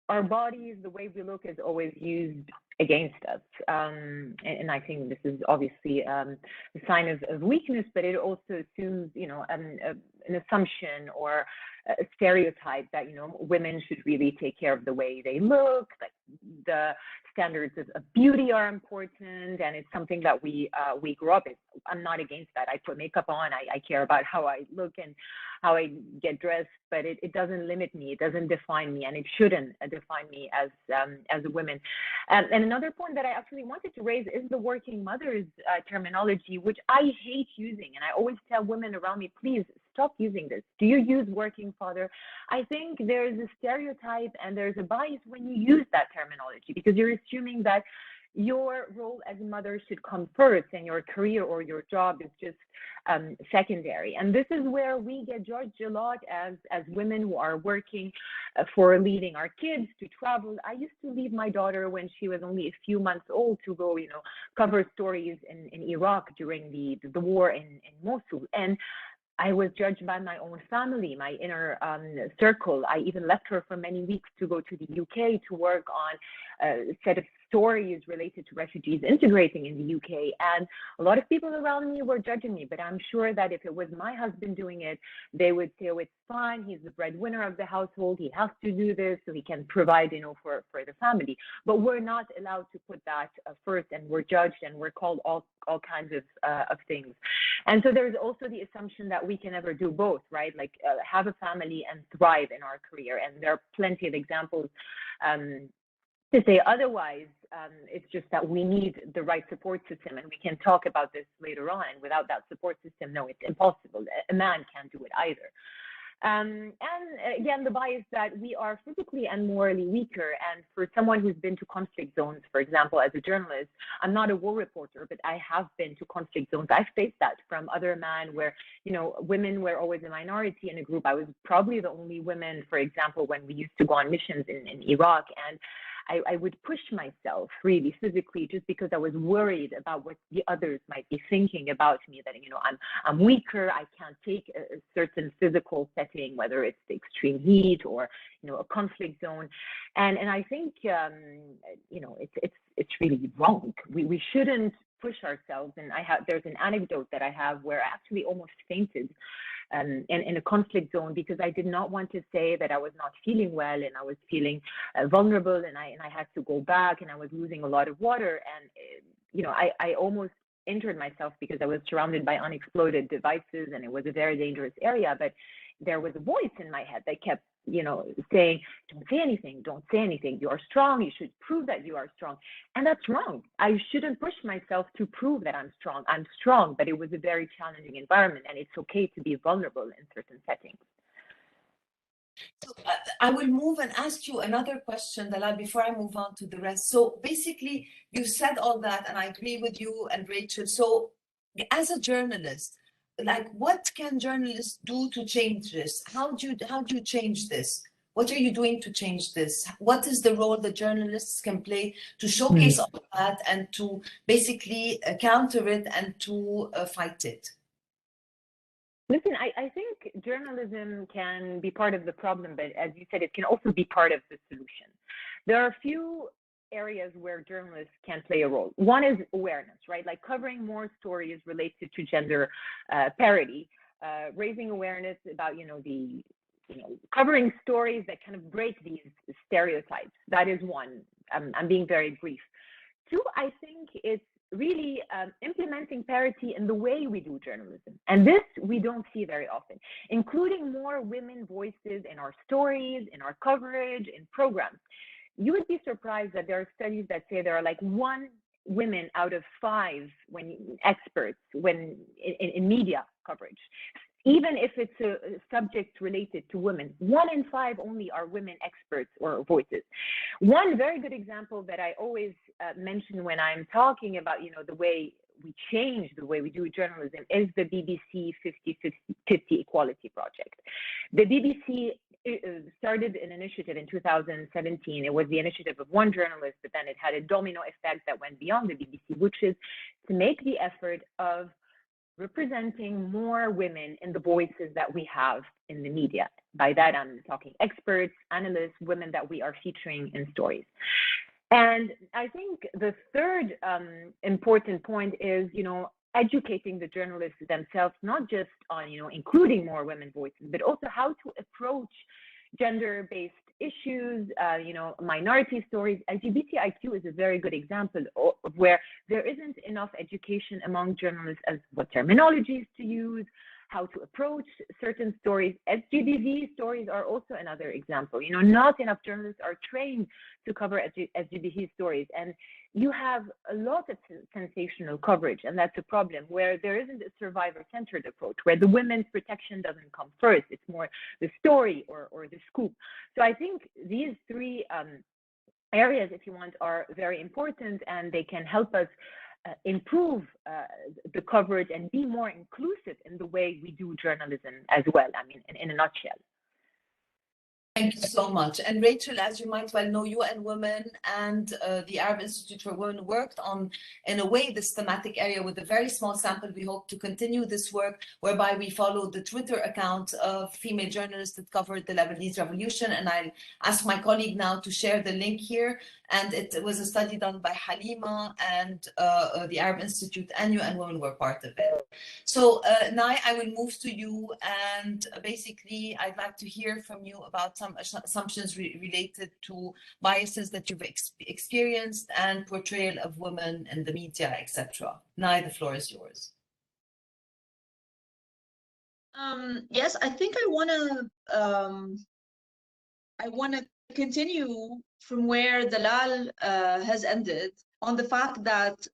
Our bodies, the way we look, is always used against us. And I think this is obviously a sign of weakness, but it also assumes, an assumption or a stereotype that, women should really take care of the way they look, like the standards of beauty are important, and it's something that we grew up with. I'm not against that. I put makeup on. I care about how I look and how I get dressed, but it doesn't limit me. It doesn't define me, and it shouldn't define me as a woman. And another point that I actually wanted to raise is the working mothers terminology, which I hate using. And I always tell women around me, please stop using this. Do you use working father? I think there's a stereotype and there's a bias when you use that terminology, because you're assuming that your role as a mother should come first, and your career or your job is just secondary. And this is where we get judged a lot as women who are working for leaving our kids to travel. I used to leave my daughter when she was only a few months old to go, cover stories in Iraq during the war in Mosul. And I was judged by my own family, my inner circle. I even left her for many weeks to go to the UK to work on a set of stories related to refugees integrating in the UK. And a lot of people around me were judging me, but I'm sure that if it was my husband doing it, they would say, oh, it's fine. He's the breadwinner of the household. He has to do this so he can provide, for the family. But we're not allowed to put that first, and we're judged and we're called all kinds of things. And so there's also the assumption that we can never do both, right? Like have a family and thrive in our career. And there are plenty of examples to say otherwise. It's just that we need the right support system, and we can talk about this later on. And without that support system, no, it's impossible. A man can't do it either. And again, the bias that we are physically and morally weaker. And for someone who's been to conflict zones, for example, as a journalist, I'm not a war reporter, but I have been to conflict zones. I've faced that from other men where, women were always a minority in a group. I was probably the only woman, for example, when we used to go on missions in Iraq. And I would push myself really physically just because I was worried about what the others might be thinking about me, that, I'm weaker, I can't take a certain physical setting, whether it's the extreme heat or, a conflict zone. And I think, it's really wrong. We shouldn't push ourselves. And there's an anecdote that I have where I actually almost fainted in a conflict zone because I did not want to say that I was not feeling well and I was feeling vulnerable, and I had to go back, and I was losing a lot of water, and I almost injured myself because I was surrounded by unexploded devices, and it was a very dangerous area. But there was a voice in my head that kept saying, don't say anything, you are strong, you should prove that you are strong. And that's wrong. I shouldn't push myself to prove that I'm strong, but it was a very challenging environment, and it's okay to be vulnerable in certain settings. So I will move and ask you another question, Dalal, before I move on to the rest. So basically, you said all that, and I agree with you and Rachel. So as a journalist, what can journalists do to change this? How do you change this? What are you doing to change this? What is the role that journalists can play to showcase all that and to basically counter it and to fight it? Listen, I think journalism can be part of the problem, but as you said, it can also be part of the solution. There are a few areas where journalists can play a role. One is awareness, right? Like covering more stories related to gender parity, raising awareness about, covering stories that kind of break these stereotypes. That is one. I'm being very brief. Two, I think it's really implementing parity in the way we do journalism. And this we don't see very often, including more women voices in our stories, in our coverage, in programs. You would be surprised that there are studies that say there are like 1 women out of 5 experts in media coverage. Even if it's a subject related to women, 1 in 5 only are women experts or voices. One very good example that I always mention when I'm talking about, the way we change the way we do journalism is the BBC 50-50 Equality Project. The BBC started an initiative in 2017. It was the initiative of one journalist, but then it had a domino effect that went beyond the BBC, which is to make the effort of representing more women in the voices that we have in the media. By that, I'm talking experts, analysts, women that we are featuring in stories. And I think the third important point is, educating the journalists themselves, not just on, including more women voices, but also how to approach gender-based issues, minority stories. LGBTIQ is a very good example of where there isn't enough education among journalists as what terminologies to use, how to approach certain stories. LGBT stories are also another example. Not enough journalists are trained to cover LGBT stories. And you have a lot of sensational coverage, and that's a problem, where there isn't a survivor-centered approach, where the women's protection doesn't come first. It's more the story or the scoop. So I think these 3 areas, if you want, are very important, and they can help us improve the coverage and be more inclusive in the way we do journalism as well. I mean, in a nutshell. Thank you so much. And Rachel, as you might well know, you and Women and the Arab Institute for Women worked on, in a way, this thematic area with a very small sample. We hope to continue this work, whereby we followed the Twitter account of female journalists that covered the Lebanese revolution. And I'll ask my colleague now to share the link here. And it was a study done by Halima and the Arab Institute, and you and Women were part of it. So Nai, I will move to you, and basically I'd like to hear from you about some assumptions related to biases that you've experienced and portrayal of women in the media, etc. Nai, the floor is yours. Yes, I think I wanna continue from where Dalal has ended, on the fact that,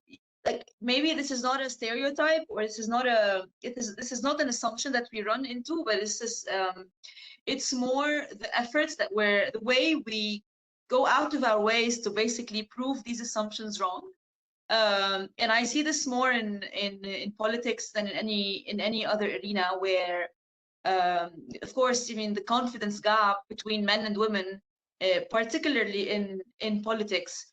like, maybe this is not a stereotype, or this is not an assumption that we run into, but it's more the efforts that the way we go out of our ways to basically prove these assumptions wrong. And I see this more in politics than in any other arena, where of course, I mean, the confidence gap between men and women, particularly in politics,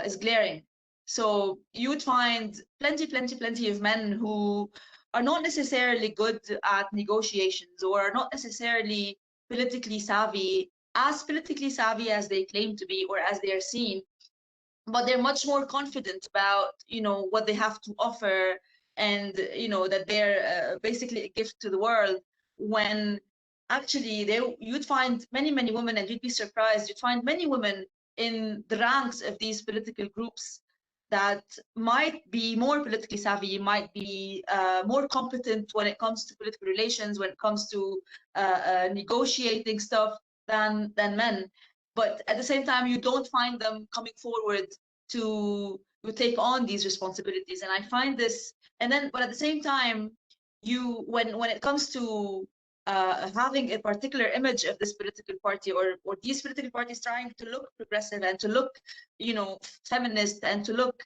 is glaring. So you would find plenty of men who are not necessarily good at negotiations, or are not necessarily politically savvy as they claim to be, or as they are seen, but they're much more confident about, you know, what they have to offer, and, you know, that they're basically a gift to the world, when actually you'd find many women, and you'd be surprised, you'd find many women in the ranks of these political groups that might be more politically savvy, might be more competent when it comes to political relations, when it comes to negotiating stuff, than men. But at the same time, you don't find them coming forward to take on these responsibilities. And I find this, but at the same time, when it comes to having a particular image of this political party, or these political parties trying to look progressive, and to look, you know, feminist, and to look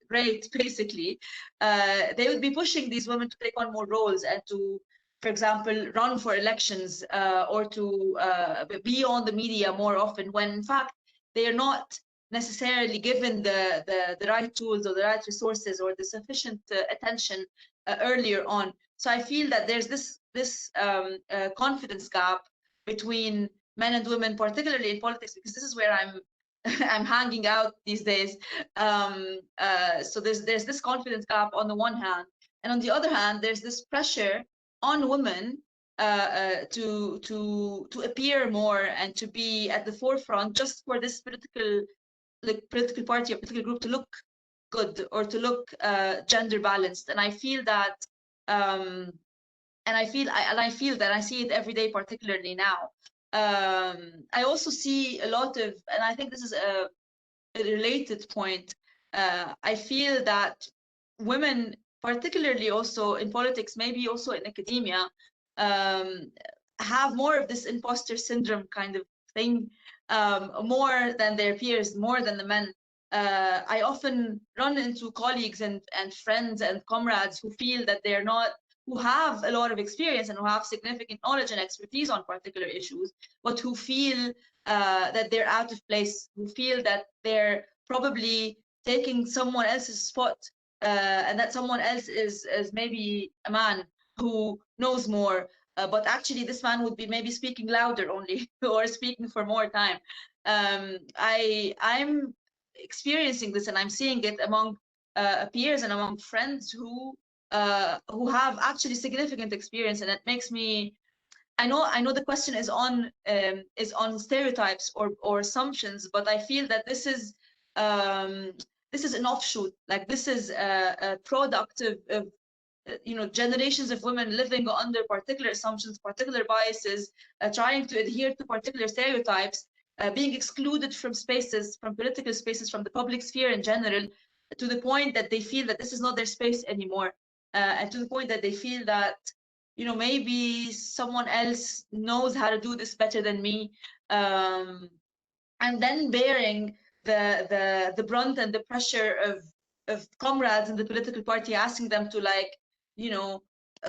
great, basically, they would be pushing these women to take on more roles, and to, for example, run for elections, or to be on the media more often, when in fact they are not necessarily given the right tools, or the right resources, or the sufficient attention earlier on. So I feel that there's this confidence gap between men and women, particularly in politics, because this is where I'm hanging out these days. So there's this confidence gap on the one hand, and on the other hand, there's this pressure on women to appear more, and to be at the forefront, just for this political party or political group to look good, or to look gender balanced. And I feel that, I feel that I see it every day, particularly now. I also see a lot of, and I think this is a related point, I feel that women, particularly also in politics, maybe also in academia, have more of this imposter syndrome kind of thing, more than their peers, more than the men. I often run into colleagues and friends and comrades who feel that they're not, who have a lot of experience and who have significant knowledge and expertise on particular issues, but who feel that they're out of place, who feel that they're probably taking someone else's spot, and that someone else is maybe a man who knows more, but actually this man would be maybe speaking louder only, or speaking for more time. I'm experiencing this, and I'm seeing it among peers and among friends who have actually significant experience, and it makes me, I know the question is on stereotypes or assumptions, but I feel that this is an offshoot. Like, this is a product of you know, generations of women living under particular assumptions, particular biases, trying to adhere to particular stereotypes, being excluded from spaces, from political spaces, from the public sphere in general, to the point that they feel that this is not their space anymore, and to the point that they feel that, you know, maybe someone else knows how to do this better than me. and then bearing the brunt and the pressure of comrades in the political party asking them to, like, you know,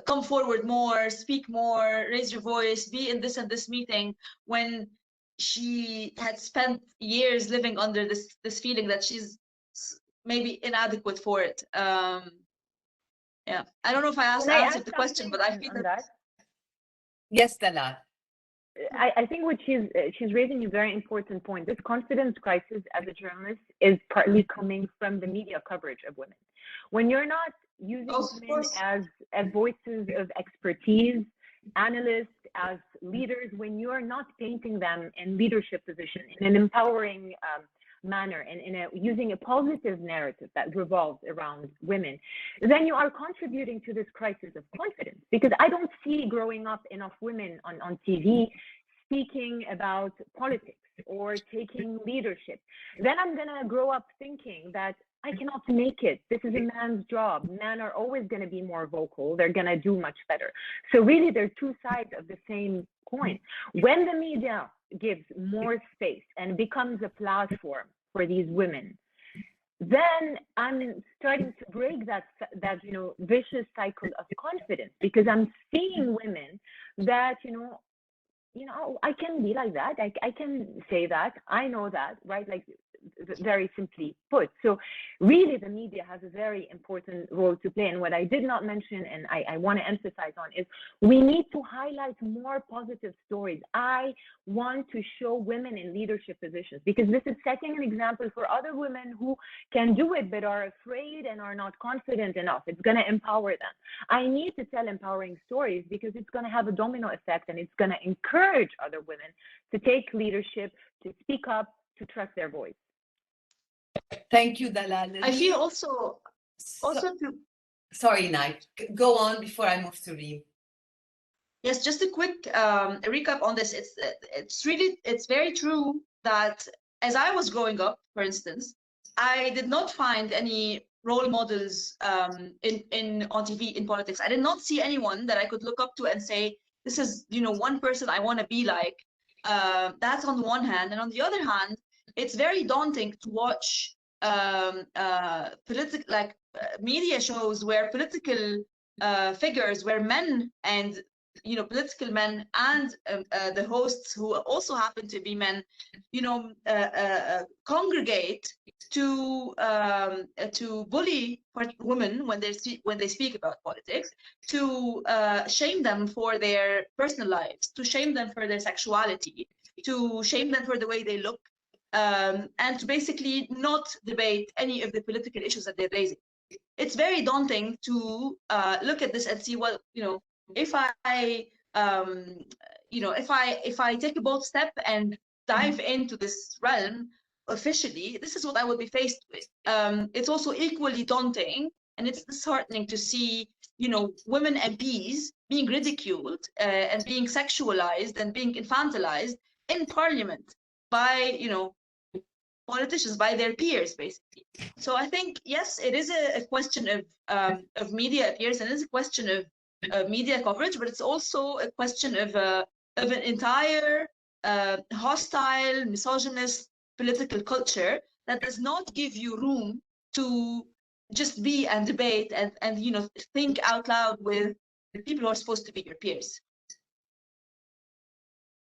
come forward more, speak more, raise your voice, be in this and this meeting, when she had spent years living under this feeling that she's maybe inadequate for it. Yeah, I don't know if I Can I add answered the question, something but I feel on that? Yes, Dalal. I think what she's raising a very important point. This confidence crisis as a journalist is partly coming from the media coverage of women. When you're not using women as voices of expertise, analysts, as leaders, when you are not painting them in leadership position, in an empowering manner, and using a positive narrative that revolves around women, then you are contributing to this crisis of confidence. Because I don't see growing up enough women on TV speaking about politics or taking leadership. Then I'm gonna grow up thinking that I cannot make it. This is a man's job. Men are always going to be more vocal. They're going to do much better. So really, they're two sides of the same coin. When the media gives more space and becomes a platform for these women, then I'm starting to break that vicious cycle of confidence, because I'm seeing women that I can be like that. I can say that. I know that, right? Like, very simply put. So really, the media has a very important role to play. And what I did not mention, and I want to emphasize on, is we need to highlight more positive stories. I want to show women in leadership positions, because this is setting an example for other women who can do it but are afraid and are not confident enough. It's going to empower them. I need to tell empowering stories, because it's going to have a domino effect, and it's going to encourage other women to take leadership, to speak up, to trust their voice. Thank you, Dalal. I feel also sorry, Nike. Go on before I move to Rym. Yes, just a quick recap on this. It's very true that as I was growing up, for instance, I did not find any role models on TV in politics. I did not see anyone that I could look up to and say, this is one person I want to be like. That's on the one hand, and on the other hand, it's very daunting to watch media shows where political figures, where men and political men and the hosts, who also happen to be men, congregate to bully women when they speak about politics, to shame them for their personal lives, to shame them for their sexuality, to shame them for the way they look, and to basically not debate any of the political issues that they're raising. It's very daunting to look at this and see, well, if I take a bold step and dive into this realm officially, this is what I will be faced with. It's also equally daunting, and it's disheartening to see women MPs being ridiculed and being sexualized and being infantilized in parliament by politicians, by their peers, basically. So I think, yes, it is a question of media appearance, and it's a question of media coverage, but it's also a question of an entire hostile, misogynist political culture that does not give you room to just be and debate and think out loud with the people who are supposed to be your peers.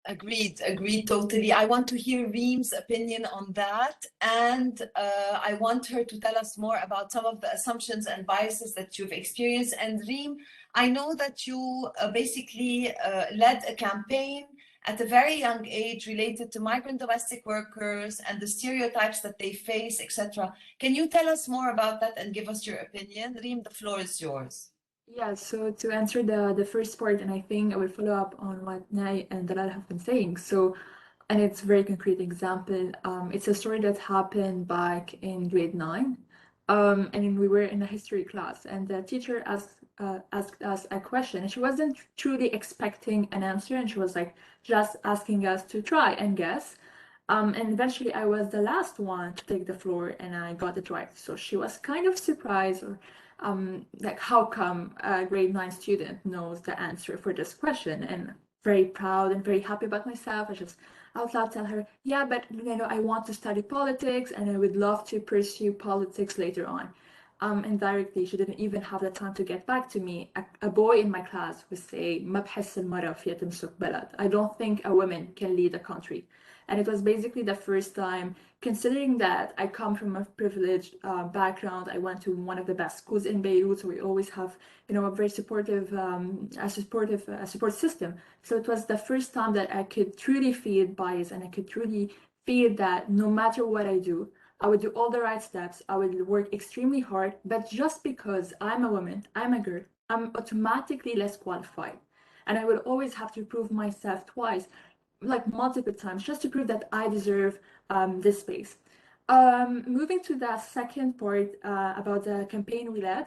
Agreed totally. I want to hear Rym's opinion on that, and I want her to tell us more about some of the assumptions and biases that you've experienced. And Rym, I know that you basically led a campaign at a very young age related to migrant domestic workers and the stereotypes that they face, etc. Can you tell us more about that and give us your opinion? Rym, the floor is yours. Yeah, so to answer the first part, and I think I will follow up on what Nai and Dalal have been saying. So, and it's a very concrete example. It's a story that happened back in grade 9. And we were in a history class, and the teacher asked us a question, and she wasn't truly expecting an answer, and she was like just asking us to try and guess. And eventually I was the last one to take the floor, and I got it right. So she was kind of surprised, or like, how come a grade 9 student knows the answer for this question? And very proud and very happy about myself. I just out loud tell her, yeah, but I want to study politics and I would love to pursue politics later on. Indirectly, she didn't even have the time to get back to me. A boy in my class would say, ما بحس المرأة فيها تمسك بلد. I don't think a woman can lead a country. And it was basically the first time, considering that I come from a privileged background. I went to one of the best schools in Beirut, so we always have, a very supportive, support system. So it was the first time that I could truly feel bias, and I could truly feel that no matter what I do, I would do all the right steps. I would work extremely hard, but just because I'm a woman, I'm a girl, I'm automatically less qualified. And I would always have to prove myself twice, like multiple times, just to prove that I deserve this space. Moving to the second part about the campaign we led.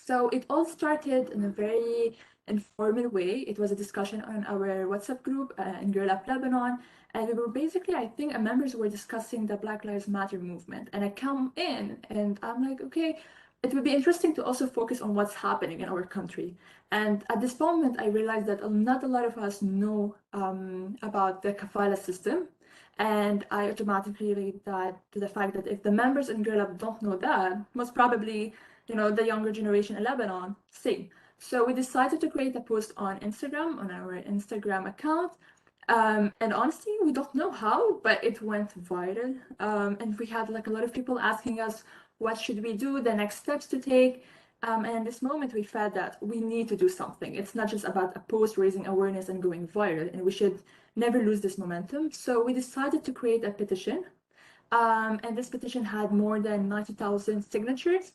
So it all started in a very informal way. It was a discussion on our WhatsApp group in Girl Up Lebanon. And we were basically, I think, members were discussing the Black Lives Matter movement. And I come in and I'm like, okay, it would be interesting to also focus on what's happening in our country. And at this moment, I realized that not a lot of us know about the kafala system. And I automatically relate that to the fact that if the members in Girl Up don't know that, most probably the younger generation in Lebanon sing. So we decided to create a post on Instagram, on our Instagram account. And honestly, we don't know how, but it went viral. And we had a lot of people asking us, what should we do, the next steps to take. And in this moment, we felt that we need to do something. It's not just about a post raising awareness and going viral, and we should never lose this momentum. So we decided to create a petition. And this petition had more than 90,000 signatures.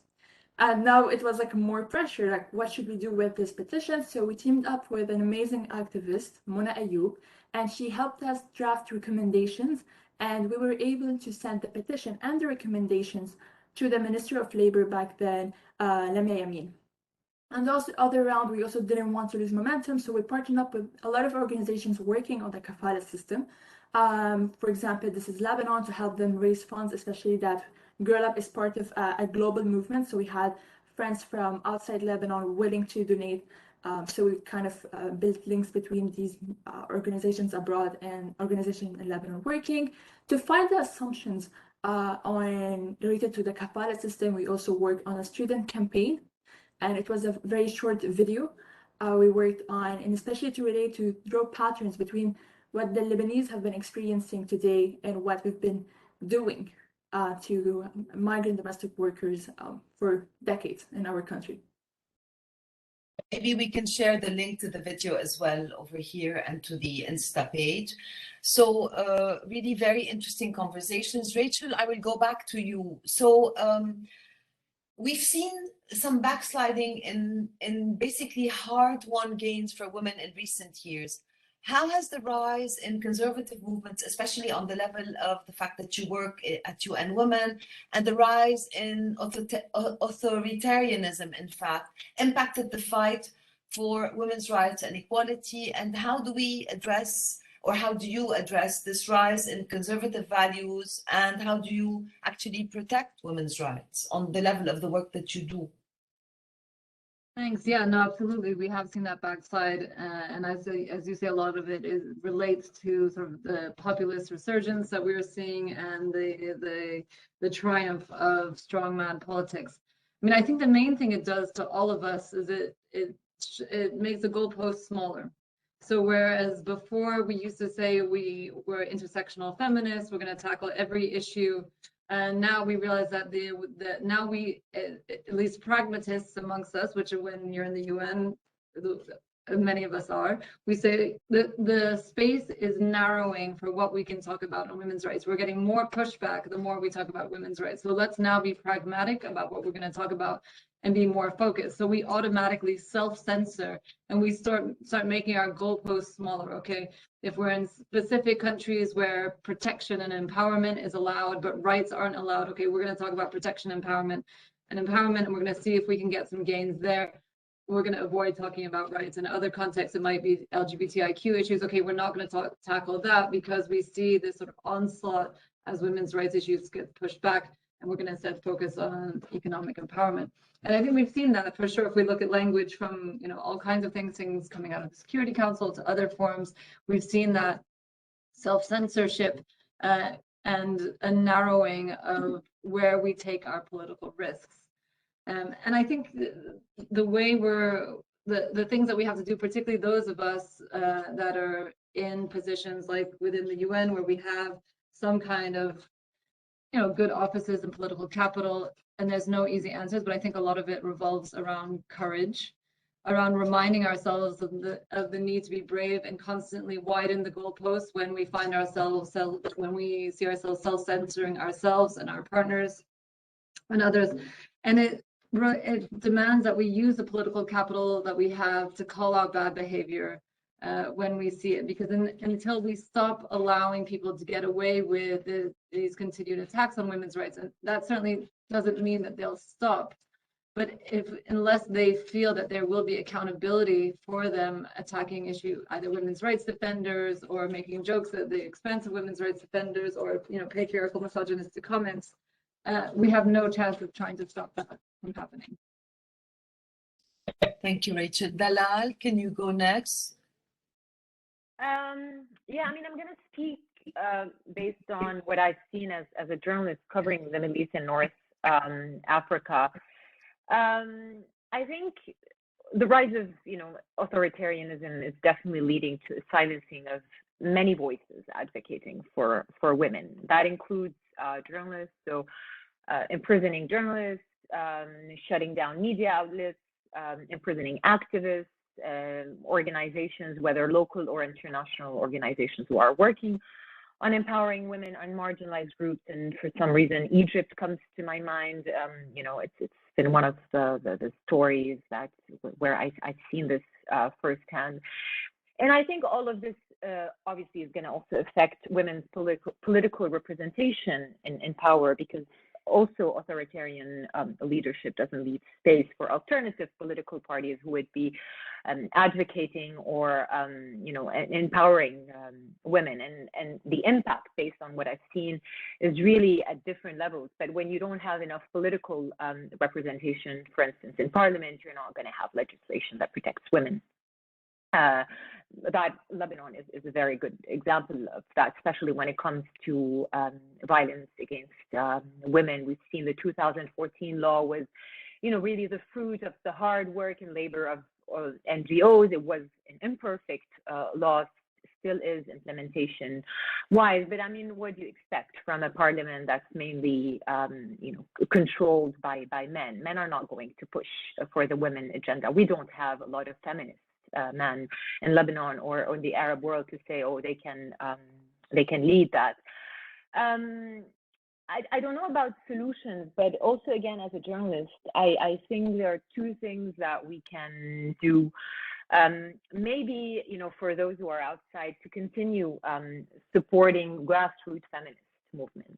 And now it was more pressure, what should we do with this petition? So we teamed up with an amazing activist, Women AiW, and she helped us draft recommendations. And we were able to send the petition and the recommendations to the Minister of Labor back then, Lamia Yamin. And also other round, we also didn't want to lose momentum. So we partnered up with a lot of organizations working on the kafala system. For example, this is Lebanon, to help them raise funds, especially that Girl Up is part of a global movement. So we had friends from outside Lebanon willing to donate. So we kind of built links between these organizations abroad and organizations in Lebanon working to find the assumptions related to the kafala system. We also worked on a student campaign, and it was a very short video we worked on, and especially to relate to draw patterns between what the Lebanese have been experiencing today and what we've been doing to migrant domestic workers for decades in our country. Maybe we can share the link to the video as well over here and to the Insta page. So really very interesting conversations. Rachel, I will go back to you. So we've seen some backsliding in basically hard-won gains for women in recent years. How has the rise in conservative movements, especially on the level of the fact that you work at UN Women, and the rise in authoritarianism, in fact, impacted the fight for women's rights and equality? And how do we address, or how do you address this rise in conservative values, and how do you actually protect women's rights on the level of the work that you do? Thanks. Yeah, no, absolutely. We have seen that backslide, and as you say, a lot of it relates to sort of the populist resurgence that we are seeing and the triumph of strongman politics. I mean, I think the main thing it does to all of us is it makes the goalposts smaller. So whereas before we used to say we were intersectional feminists, we're going to tackle every issue. And now we realize that now we, at least pragmatists amongst us, which when you're in the UN, many of us are, we say that the space is narrowing for what we can talk about on women's rights. We're getting more pushback the more we talk about women's rights. So let's now be pragmatic about what we're going to talk about and be more focused. So we automatically self-censor and we start making our goalposts smaller. Okay, if we're in specific countries where protection and empowerment is allowed, but rights aren't allowed, okay, we're going to talk about protection, empowerment, and we're going to see if we can get some gains there. We're going to avoid talking about rights. In other contexts, it might be LGBTIQ issues. Okay, we're not going to tackle that because we see this sort of onslaught as women's rights issues get pushed back, and we're going to instead focus on economic empowerment. And I think we've seen that for sure. If we look at language from, you know, all kinds of things coming out of the Security Council to other forums, we've seen that self-censorship and a narrowing of where we take our political risks. And I think the way the things that we have to do, particularly those of us that are in positions like within the UN, where we have some kind of, you know, good offices and political capital, and there's no easy answers, but I think a lot of it revolves around courage, around reminding ourselves of the need to be brave and constantly widen the goalposts when we find ourselves, when we see ourselves self-censoring ourselves and our partners and others. And it demands that we use the political capital that we have to call out bad behavior when we see it, because until we stop allowing people to get away with these continued attacks on women's rights, and that certainly doesn't mean that they'll stop, but unless they feel that there will be accountability for them attacking either women's rights defenders or making jokes at the expense of women's rights defenders, or, you know, patriarchal misogynistic comments, we have no chance of trying to stop that from happening. Thank you, Rachel. Dalal, can you go next? Yeah, I mean, I'm going to speak based on what I've seen as a journalist covering the Middle East and North Africa. I think the rise of, you know, authoritarianism is definitely leading to a silencing of many voices advocating for women. That includes journalists, so imprisoning journalists, shutting down media outlets, imprisoning activists, organizations, whether local or international organizations, who are working on empowering women and marginalized groups. And for some reason, Egypt comes to my mind. You know, it's been one of the stories where I've seen this firsthand. And I think all of this obviously is going to also affect women's political representation in power, because also authoritarian leadership doesn't leave space for alternative political parties who would be advocating or you know, empowering women. And the impact, based on what I've seen, is really at different levels. But when you don't have enough political representation, for instance, in parliament, you're not going to have legislation that protects women. That Lebanon is a very good example of that, especially when it comes to violence against women. We've seen the 2014 law was, you know, really the fruit of the hard work and labor of NGOs. It was an imperfect law, still is implementation-wise. But I mean, what do you expect from a parliament that's mainly, you know, controlled by men? Men are not going to push for the women agenda. We don't have a lot of feminists men in Lebanon or in the Arab world to say, oh, they can lead that. I don't know about solutions, but also, again, as a journalist, I think there are two things that we can do. Maybe, you know, for those who are outside, to continue supporting grassroots feminist movements.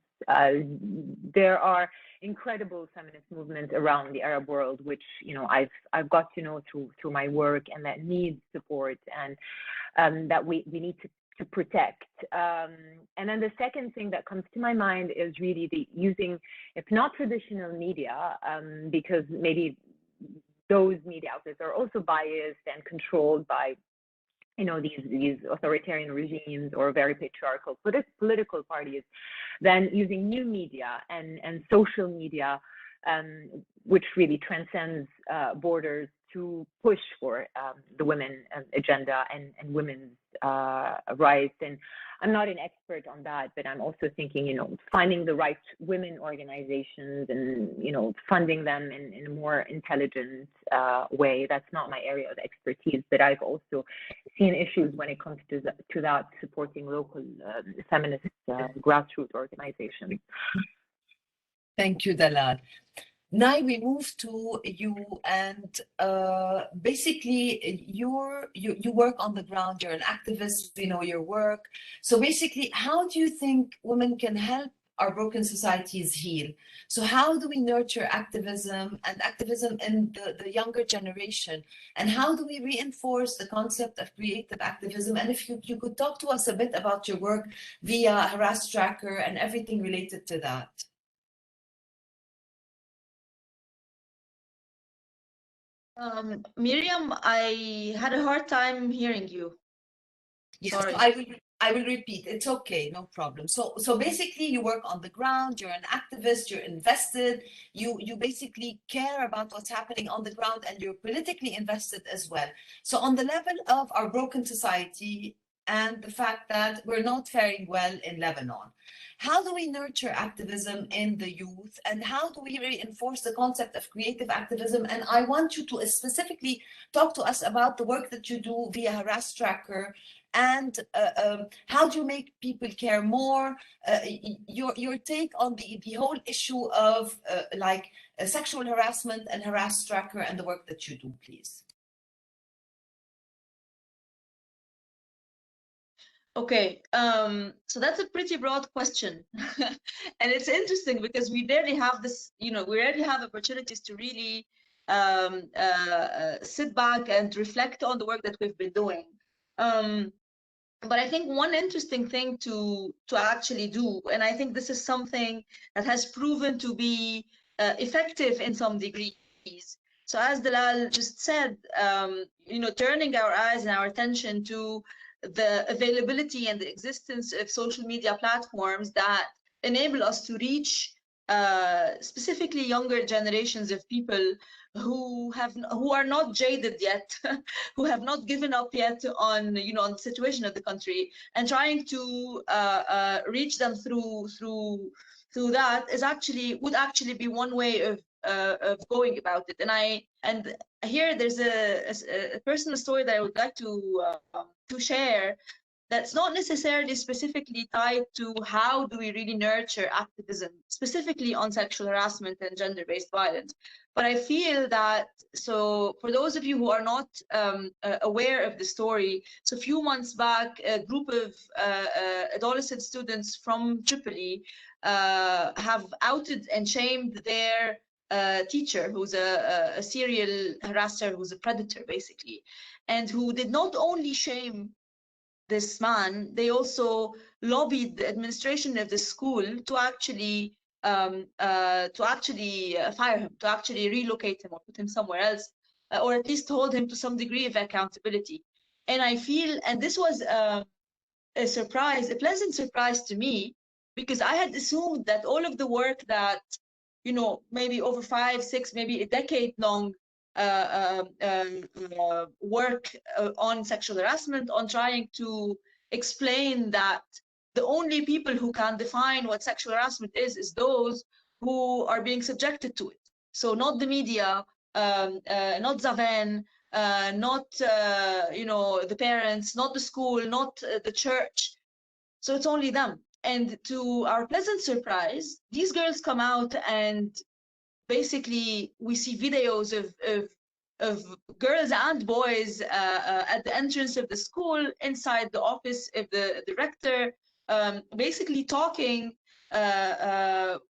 There are incredible feminist movements around the Arab world, which, you know, I've got to know through my work, and that needs support, and that we need to protect. And then the second thing that comes to my mind is really the using, if not traditional media, because maybe those media outlets are also biased and controlled by, you know, these authoritarian regimes or very patriarchal political parties, then using new media and social media, which really transcends borders, to push for the women agenda and women's rights. And I'm not an expert on that, but I'm also thinking, you know, finding the right women organizations and, you know, funding them in a more intelligent way. That's not my area of expertise, but I've also seen issues when it comes to that, supporting local feminist grassroots organizations. Thank you, Dalal. Now we move to you, and basically you work on the ground. You're an activist. We know your work. So basically, how do you think women can help our broken societies heal? So how do we nurture activism in the younger generation? And how do we reinforce the concept of creative activism? And if you could talk to us a bit about your work via HarassTracker and everything related to that. Myriam, I had a hard time hearing you. Yes, Sorry. I will repeat. It's okay, no problem. So basically, you work on the ground. You're an activist. You're invested. You basically care about what's happening on the ground, and you're politically invested as well. So on the level of our broken society and the fact that we're not faring well in Lebanon, how do we nurture activism in the youth, and how do we reinforce the concept of creative activism? And I want you to specifically talk to us about the work that you do via HarassTracker. And how do you make people care more? Your take on the whole issue of sexual harassment and HarassTracker and the work that you do, please. Okay, so that's a pretty broad question. And it's interesting because we rarely have this, we rarely have opportunities to really sit back and reflect on the work that we've been doing. But I think one interesting thing to actually do, and I think this is something that has proven to be effective in some degrees. So as Dalal just said, turning our eyes and our attention to the availability and the existence of social media platforms that enable us to reach specifically younger generations of people who are not jaded yet, who have not given up yet on on the situation of the country, and trying to reach them through that would actually be one way of going about it. And here there's a personal story that I would like to share that's not necessarily specifically tied to how do we really nurture activism, specifically on sexual harassment and gender-based violence. But I feel that, so for those of you who are not aware of the story, so a few months back, a group of adolescent students from Tripoli have outed and shamed their teacher, who's a serial harasser, who's a predator, basically, and who did not only shame this man, they also lobbied the administration of the school to actually fire him, to actually relocate him or put him somewhere else, or at least hold him to some degree of accountability. And I feel, and this was a surprise, a pleasant surprise to me, because I had assumed that all of the work that, maybe over 5, 6, maybe a decade long work on sexual harassment, on trying to explain that the only people who can define what sexual harassment is those who are being subjected to it. So not the media, not Zaven, not the parents, not the school, not the church. So it's only them. And to our pleasant surprise, these girls come out, and basically we see videos of girls and boys at the entrance of the school, inside the office of the director, basically talking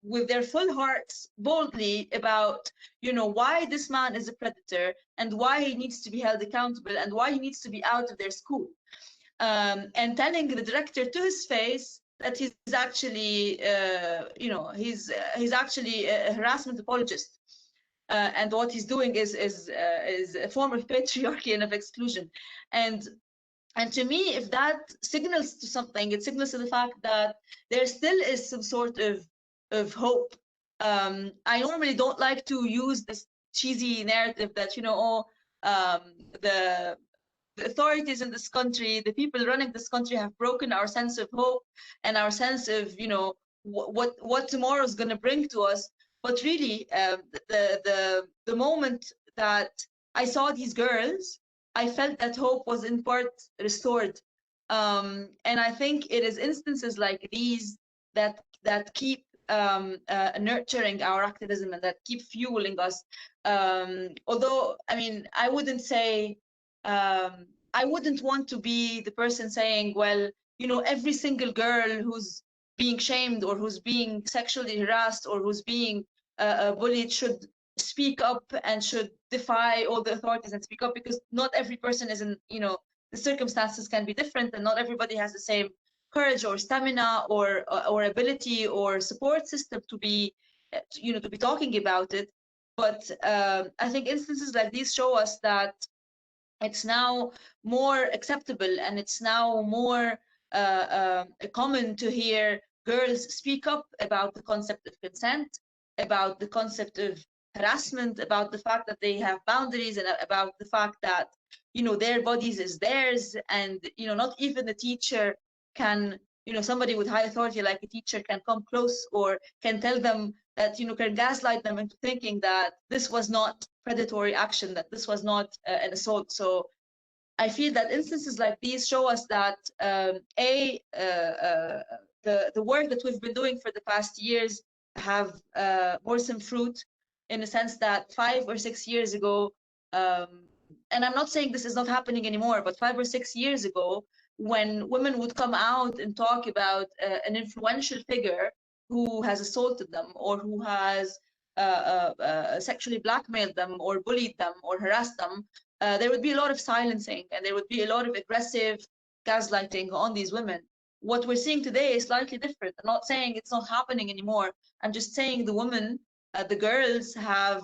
with their full hearts boldly about why this man is a predator, and why he needs to be held accountable, and why he needs to be out of their school, and telling the director to his face that he's actually he's actually a harassment apologist, and what he's doing is a form of patriarchy and of exclusion. And to me, if that signals to something, it signals to the fact that there still is some sort of hope. I normally don't like to use this cheesy narrative that the authorities in this country, the people running this country, have broken our sense of hope and our sense of what tomorrow is going to bring to us. But really, the moment that I saw these girls, I felt that hope was in part restored. And I think it is instances like these that keep nurturing our activism, and that keep fueling us. Although, I mean, I wouldn't say, I wouldn't want to be the person saying, well, every single girl who's being shamed, or who's being sexually harassed, or who's being bullied should speak up and should defy all the authorities and speak up, because not every person is in, the circumstances can be different, and not everybody has the same courage or stamina or ability or support system to be, to be talking about it. But I think instances like these show us that it's now more acceptable, and it's now more common to hear girls speak up about the concept of consent, about the concept of harassment, about the fact that they have boundaries, and about the fact that, you know, their bodies is theirs, and, you know, not even the teacher can, you know, somebody with high authority like a teacher can come close or can tell them that, you know, can gaslight them into thinking that this was not predatory action, that this was not an assault. So I feel that instances like these show us that the work that we've been doing for the past years have bore some fruit, in the sense that 5 or 6 years ago, and I'm not saying this is not happening anymore, but 5 or 6 years ago, when women would come out and talk about an influential figure who has assaulted them, or who has sexually blackmailed them or bullied them or harassed them, there would be a lot of silencing, and there would be a lot of aggressive gaslighting on these women. What we're seeing today is slightly different. I'm not saying it's not happening anymore. I'm just saying the women, the girls have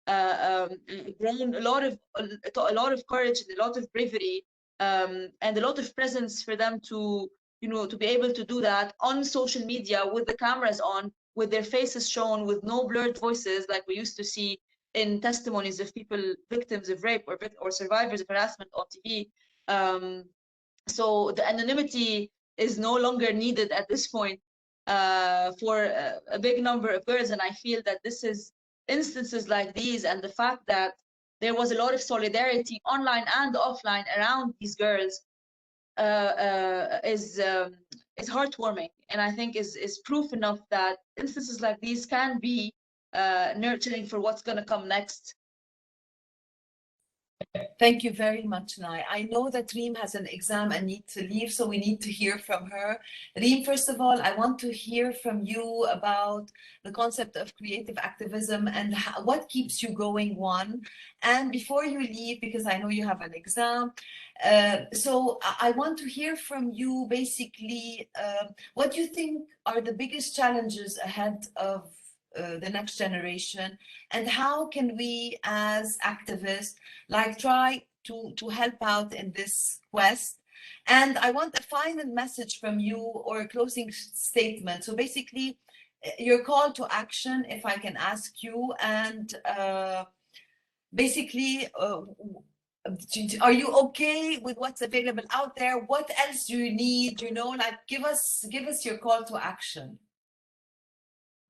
grown a lot of courage and a lot of bravery, and a lot of presence for them to, you know, to be able to do that on social media with the cameras on, with their faces shown, with no blurred voices like we used to see in testimonies of people victims of rape or survivors of harassment on TV. So the anonymity is no longer needed at this point for a big number of girls, and I feel that this is instances like these, and the fact that there was a lot of solidarity online and offline around these girls is heartwarming, and I think is proof enough that instances like these can be nurturing for what's going to come next. Thank you very much, Nai. I know that Rym has an exam and needs to leave, so we need to hear from her. Rym, first of all, I want to hear from you about the concept of creative activism and what keeps you going, one. And before you leave, because I know you have an exam, so I want to hear from you basically what you think are the biggest challenges ahead of the next generation, and how can we as activists like try to help out in this quest. And I want a final message from you, or a closing statement. So basically your call to action, if I can ask you, and basically are you okay with what's available out there? What else do you need? You know, like give us your call to action.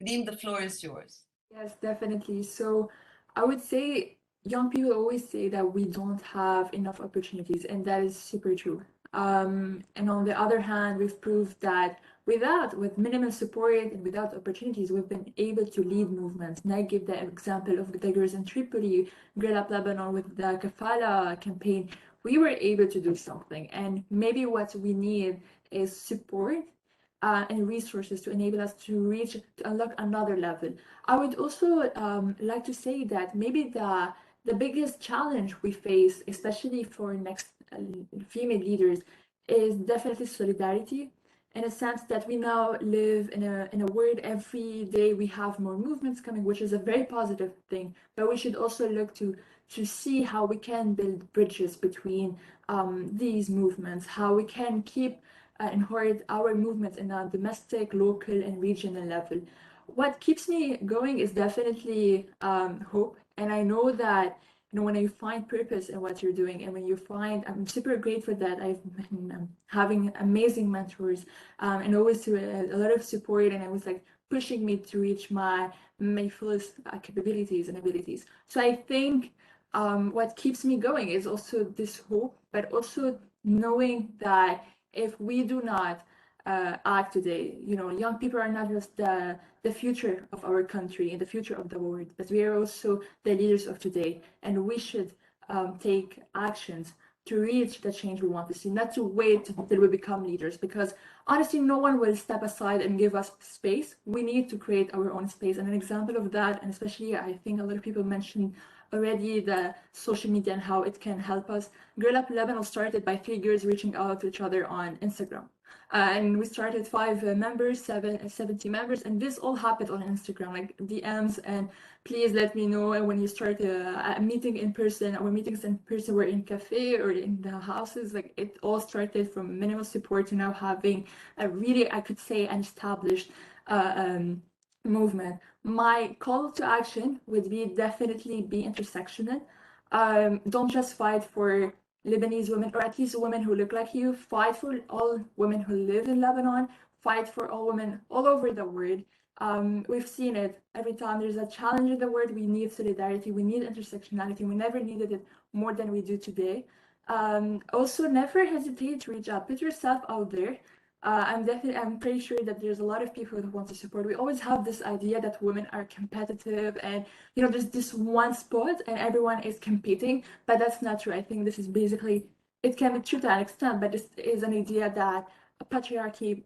Rym, the floor is yours. Yes, definitely. So I would say young people always say that we don't have enough opportunities, and that is super true. And on the other hand, we've proved that with minimal support and without opportunities, we've been able to lead movements. And I give the example of the girls in Tripoli, Girl Up Lebanon with the Kafala campaign. We were able to do something, and maybe what we need is support and resources to enable us to unlock another level. I would also like to say that maybe the biggest challenge we face, especially for next female leaders, is definitely solidarity, in a sense that we now live in a world every day we have more movements coming, which is a very positive thing, but we should also look to see how we can build bridges between these movements, how we can keep and hoard our movements in a domestic, local, and regional level. What keeps me going is definitely hope. And I know that, you know, when you find purpose in what you're doing, and when you find, I'm super grateful that I've been having amazing mentors and always a lot of support, and I was like pushing me to reach my fullest capabilities and abilities. So I think what keeps me going is also this hope, but also knowing that if we do not act today, you know, young people are not just the future of our country and the future of the world, but we are also the leaders of today, and we should take actions to reach the change we want to see, not to wait until we become leaders, because honestly, no one will step aside and give us space. We need to create our own space. And an example of that, and especially I think a lot of people mentioned already the social media and how it can help us. Girl Up Lebanon started by 3 girls reaching out to each other on Instagram. And we started 5 members, 70 members, and this all happened on Instagram, like DMs, and please let me know when you start a meeting in person. Our meetings in person were in cafe or in the houses. Like it all started from minimal support to now having a really, I could say, an established movement. My call to action would be definitely be intersectional. Don't just fight for Lebanese women, or at least women who look like you. Fight for all women who live in Lebanon. Fight for all women all over the world. We've seen it every time there's a challenge in the world. We need solidarity. We need intersectionality. We never needed it more than we do today. Also, never hesitate to reach out. Put yourself out there. I'm pretty sure that there's a lot of people who want to support. We always have this idea that women are competitive and, you know, there's this one spot and everyone is competing, but that's not true. I think this is basically, it can be true to an extent, but this is an idea that patriarchy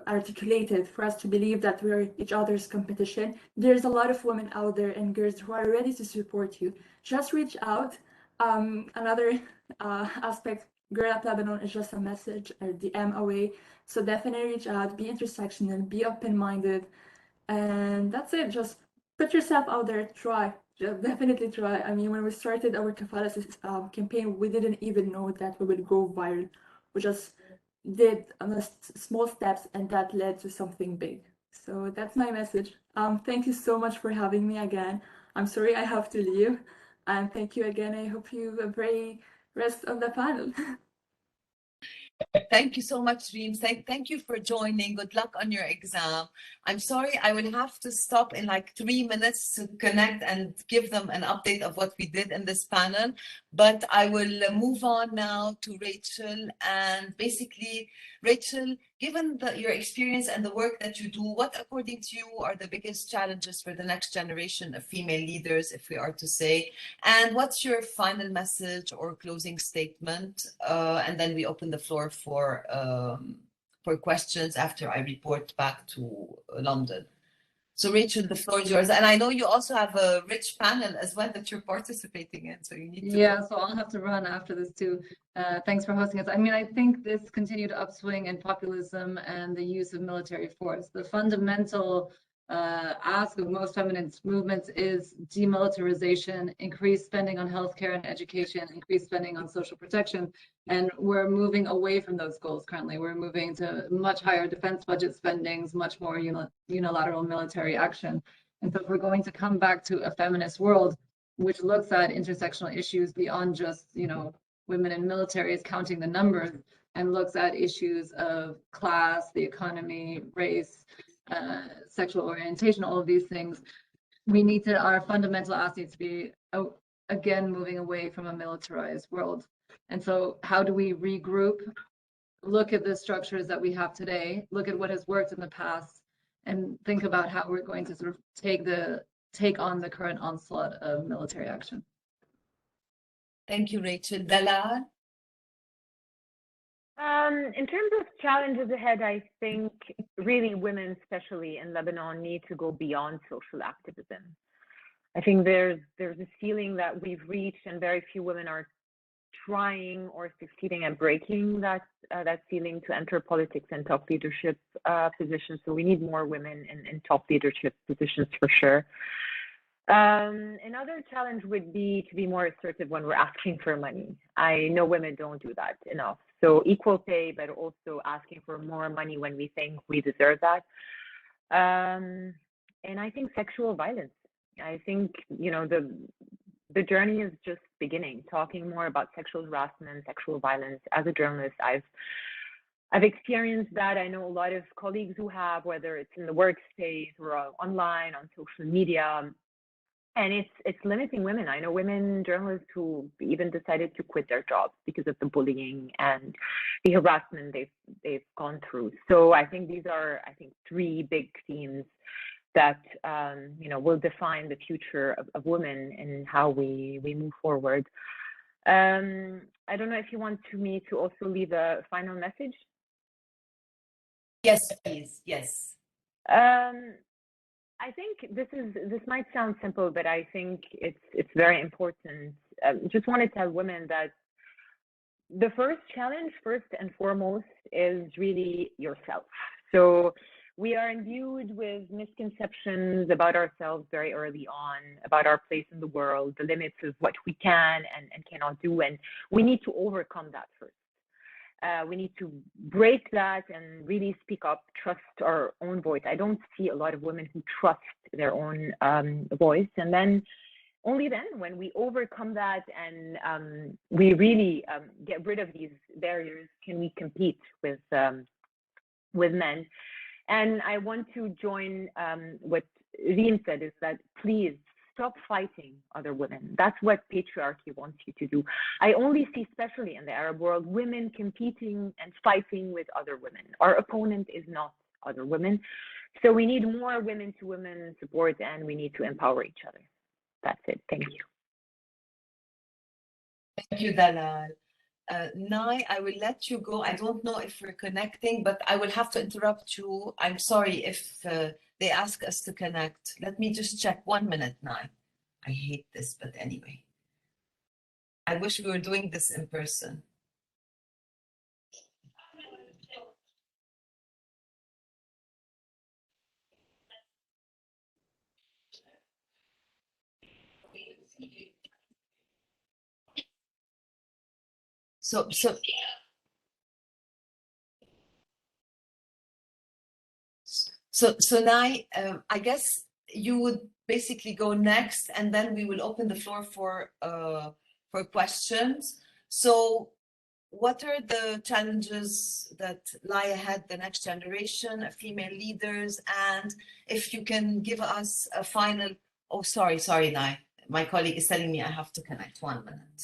articulated for us to believe that we're each other's competition. There's a lot of women out there and girls who are ready to support you. Just reach out. Another aspect, Girl Up Lebanon is just a message or DM away. So definitely reach out, be intersectional, be open-minded, and that's it. Just put yourself out there, try. Just definitely try. I mean, when we started our Kafala campaign, we didn't even know that we would go viral. We just did small steps, and that led to something big. So that's my message. Thank you so much for having me again. I'm sorry I have to leave, and thank you again. I hope you have a great rest of the panel. Thank you so much, Rym. Thank you for joining. Good luck on your exam. I'm sorry, I will have to stop in like 3 minutes to connect and give them an update of what we did in this panel. But I will move on now to Rachel. And basically, Rachel, given your experience and the work that you do, what, according to you, are the biggest challenges for the next generation of female leaders, if we are to say? And what's your final message or closing statement? And then we open the floor for questions after I report back to London. So Rachel, the floor is yours. And I know you also have a rich panel as well that you're participating in, so you need to go. So I'll have to run after this too. Thanks for hosting us. I mean, I think this continued upswing in populism and the use of military force, the fundamental ask of most feminist movements is demilitarization, increased spending on healthcare and education, increased spending on social protection. And we're moving away from those goals currently. We're moving to much higher defense budget spendings, much more unilateral military action. And so if we're going to come back to a feminist world, which looks at intersectional issues beyond just, women in militaries counting the numbers, and looks at issues of class, the economy, race, sexual orientation, all of these things, our fundamental ask needs to be, again, moving away from a militarized world. And so how do we regroup, look at the structures that we have today, look at what has worked in the past, and think about how we're going to sort of take on the current onslaught of military action. Thank you, Rachel. Dalal? In terms of challenges ahead, I think really women, especially in Lebanon, need to go beyond social activism. I think there's a ceiling that we've reached, and very few women are trying or succeeding at breaking that ceiling to enter politics and top leadership positions. So we need more women in top leadership positions for sure. Another challenge would be to be more assertive when we're asking for money. I know women don't do that enough. So equal pay, but also asking for more money when we think we deserve that. And I think sexual violence. I think, the journey is just beginning. Talking more about sexual harassment, sexual violence. As a journalist, I've experienced that. I know a lot of colleagues who have, whether it's in the workspace or online, on social media. And it's limiting women. I know women journalists who even decided to quit their jobs because of the bullying and the harassment they've gone through. So I think these are, three big themes that will define the future of women and how we move forward. I don't know if you want me to also leave a final message. Yes, please. Yes. I think this might sound simple, but I think it's very important. Just want to tell women that the first challenge, first and foremost, is really yourself. So we are imbued with misconceptions about ourselves very early on, about our place in the world, the limits of what we can and cannot do, and we need to overcome that first. We need to break that and really speak up, trust our own voice. I don't see a lot of women who trust their own voice. And then, only then, when we overcome that and we really get rid of these barriers, can we compete with men. And I want to join what Rym said, is that please stop fighting other women. That's what patriarchy wants you to do. I only see, especially in the Arab world, women competing and fighting with other women. Our opponent is not other women. So we need more women to women support, and we need to empower each other. That's it. Thank you. Thank you, Dalal. Nai, I will let you go. I don't know if we're connecting, but I will have to interrupt you. I'm sorry if they ask us to connect. Let me just check 1 minute, Nai. I hate this, but anyway. I wish we were doing this in person. So Nai, I guess you would basically go next, and then we will open the floor for questions. So what are the challenges that lie ahead the next generation of female leaders? And if you can give us a final, oh, sorry, Nai. My colleague is telling me I have to connect. 1 minute.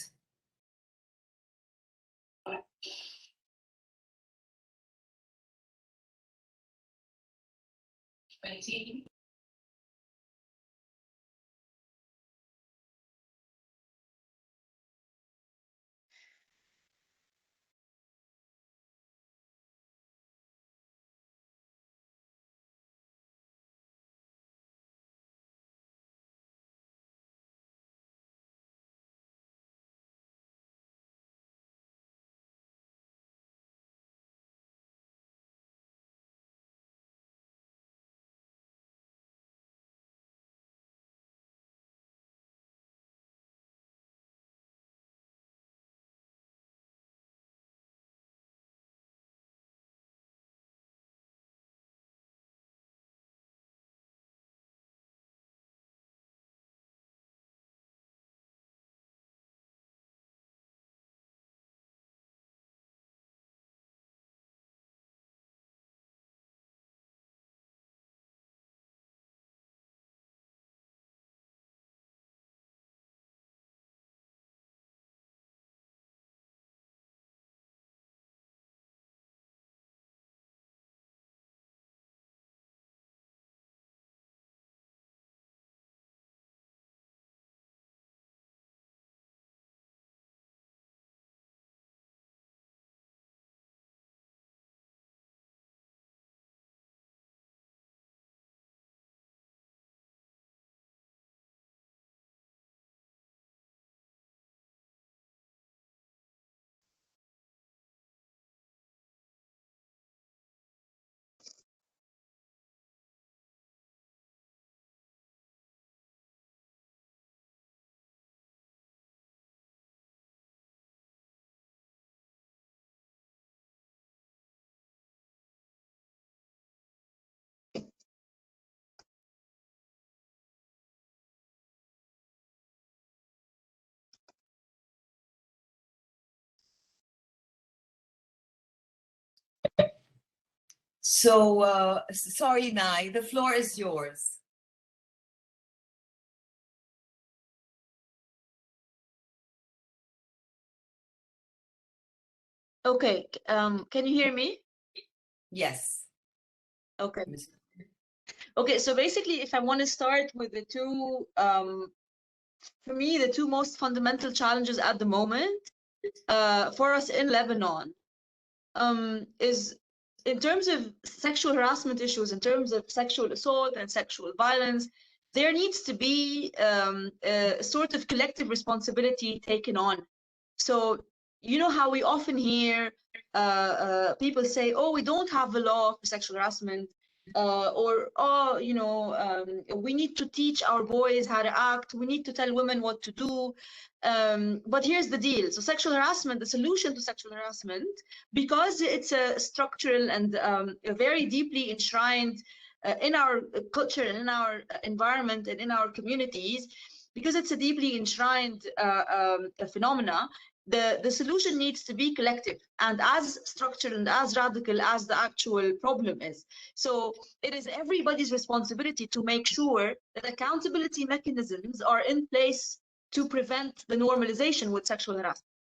So, sorry, Nai, the floor is yours. Okay, can you hear me? Yes. Okay. Okay, so basically, if I want to start with the two, for me, the two most fundamental challenges at the moment for us in Lebanon is in terms of sexual harassment issues, in terms of sexual assault and sexual violence, there needs to be a sort of collective responsibility taken on. So you know how we often hear people say, oh, we don't have a law for sexual harassment, or, oh, you know, we need to teach our boys how to act, we need to tell women what to do. But here's the deal. So sexual harassment, the solution to sexual harassment, because it's a structural and very deeply enshrined in our culture and in our environment and in our communities, because it's a deeply enshrined phenomena, the solution needs to be collective and as structured and as radical as the actual problem is. So it is everybody's responsibility to make sure that accountability mechanisms are in place to prevent the normalization with sexual harassment.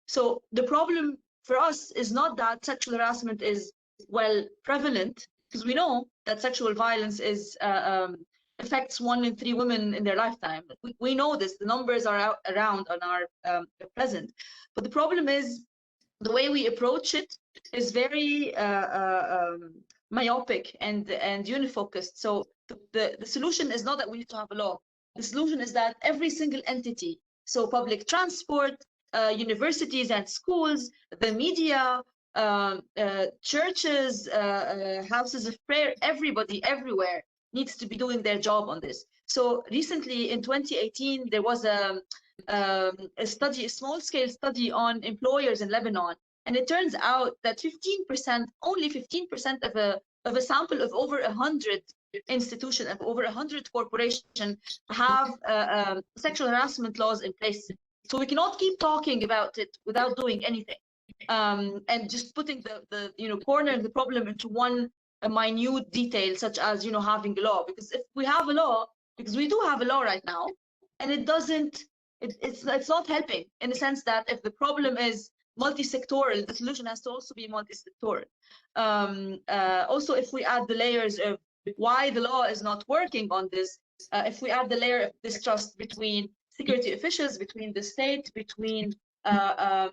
So the problem for us is not that sexual harassment is, well, prevalent, because we know that sexual violence is affects 1 in 3 women in their lifetime. We know this, the numbers are out around on our present. But the problem is the way we approach it is very myopic and unifocused. So the solution is not that we need to have a law. The solution is that every single entity, so public transport, universities and schools, the media, churches, houses of prayer, everybody, everywhere needs to be doing their job on this. So recently in 2018, there was a study, a small-scale study on employers in Lebanon, and it turns out that 15%, only 15% of a sample of over 100 institutions, of over 100 corporations have sexual harassment laws in place. So we cannot keep talking about it without doing anything, and just putting the cornering the problem into one minute detail, such as having a law. Because if we have a law, because we do have a law right now, and it doesn't, it's not helping, in the sense that if the problem is multi-sectoral, the solution has to also be multi-sectoral. Also, if we add the layers of why the law is not working on this, if we add the layer of distrust between security officials, between the state, between the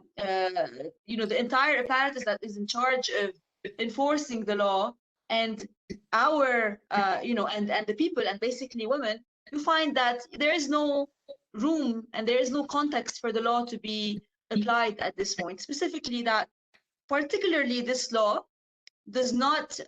entire apparatus that is in charge of enforcing the law, and our and the people, and basically women, you find that there is no room and there is no context for the law to be applied at this point. Specifically, that particularly this law does not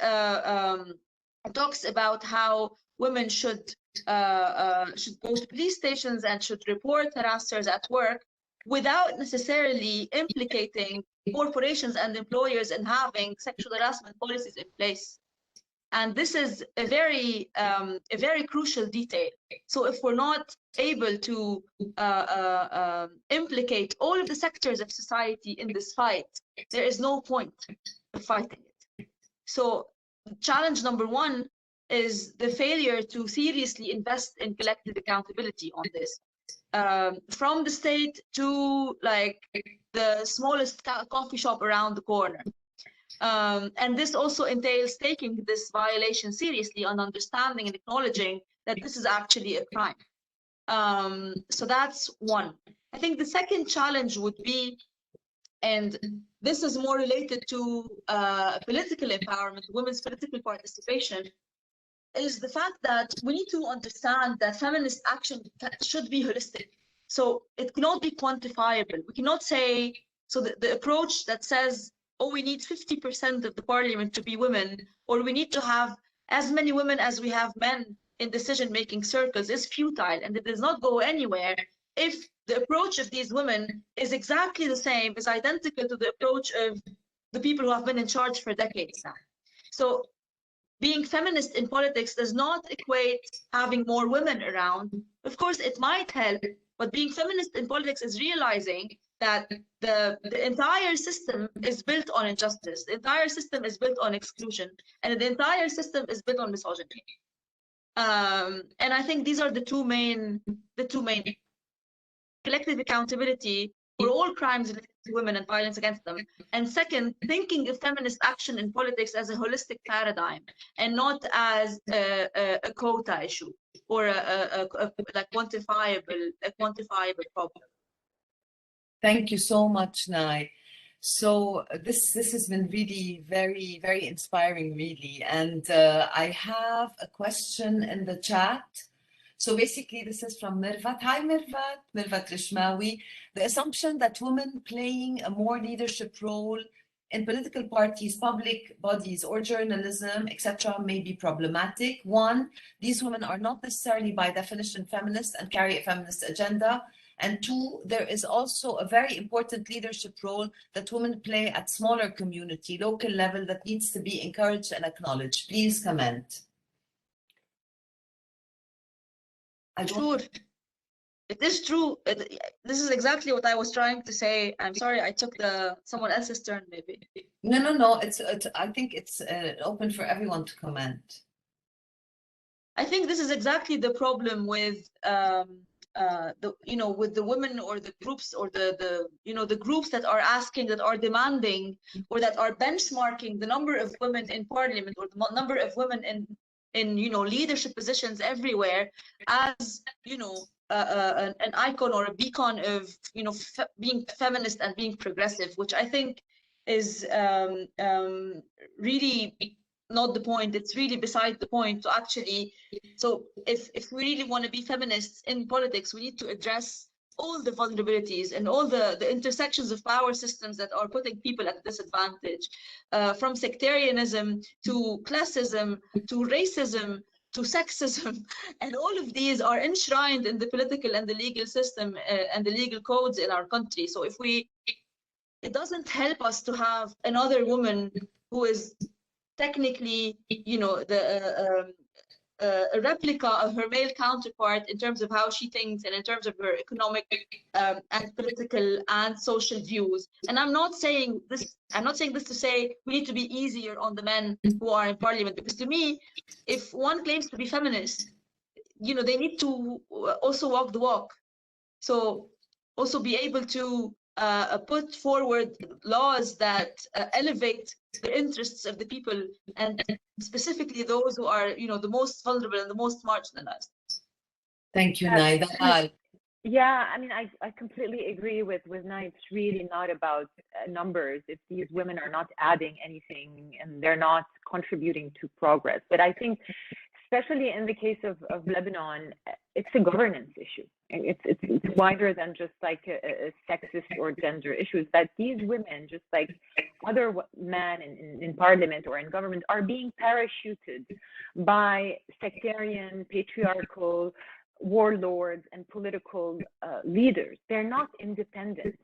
talks about how women should go to police stations and should report harassers at work, without necessarily implicating corporations and employers in having sexual harassment policies in place. And this is a very crucial detail. So if we're not able to implicate all of the sectors of society in this fight, there is no point of fighting it. So challenge number one is the failure to seriously invest in collective accountability on this, from the state to like the smallest coffee shop around the corner. And this also entails taking this violation seriously and understanding and acknowledging that this is actually a crime. So that's one. I think the second challenge would be, and this is more related to political empowerment, women's political participation, is the fact that we need to understand that feminist action should be holistic. So it cannot be quantifiable. We cannot say, so the approach that says, oh, we need 50% of the parliament to be women, or we need to have as many women as we have men in decision-making circles, is futile, and it does not go anywhere if the approach of these women is exactly the same, is identical to the approach of the people who have been in charge for decades now. So being feminist in politics does not equate having more women around. Of course, it might help, but being feminist in politics is realizing that the entire system is built on injustice, the entire system is built on exclusion, and the entire system is built on misogyny. And I think these are the two main collective accountability for all crimes related to women and violence against them. And second, thinking of feminist action in politics as a holistic paradigm and not as a quota issue or a quantifiable problem. Thank you so much, Nai. So this has been really very, very inspiring, really. And I have a question in the chat. So basically, this is from Mirvat. Hi, Mirvat Rishmawi. The assumption that women playing a more leadership role in political parties, public bodies, or journalism, etc., may be problematic. One, these women are not necessarily by definition feminist and carry a feminist agenda. And two, there is also a very important leadership role that women play at smaller community, local level that needs to be encouraged and acknowledged. Please comment. Sure. It is true. This is exactly what I was trying to say. I'm sorry, I took someone else's turn, maybe. No. I think it's open for everyone to comment. I think this is exactly the problem with with the women or the groups or the groups that are asking, that are demanding, or that are benchmarking the number of women in parliament or the number of women in leadership positions everywhere as an icon or a beacon of being feminist and being progressive, which I think is really not the point. It's really beside the point to actually. So if we really want to be feminists in politics, we need to address all the vulnerabilities and all the intersections of power systems that are putting people at disadvantage, from sectarianism to classism to racism to sexism, and all of these are enshrined in the political and the legal system and the legal codes in our country. So it doesn't help us to have another woman who is technically, a replica of her male counterpart in terms of how she thinks and in terms of her economic and political and social views. And I'm not saying this to say we need to be easier on the men who are in parliament, because to me, if one claims to be feminist, they need to also walk the walk. So also be able to put forward laws that elevate the interests of the people, and specifically those who are, the most vulnerable and the most marginalized. Thank you, Nai. Dalal. Yeah, I mean, I completely agree with Nai. It's really not about numbers. If these women are not adding anything and they're not contributing to progress. But I think, especially in the case of Lebanon, it's a governance issue. It's wider than just like a sexist or gender issues, that these women, just like other men in parliament or in government, are being parachuted by sectarian, patriarchal warlords and political leaders. They're not independent.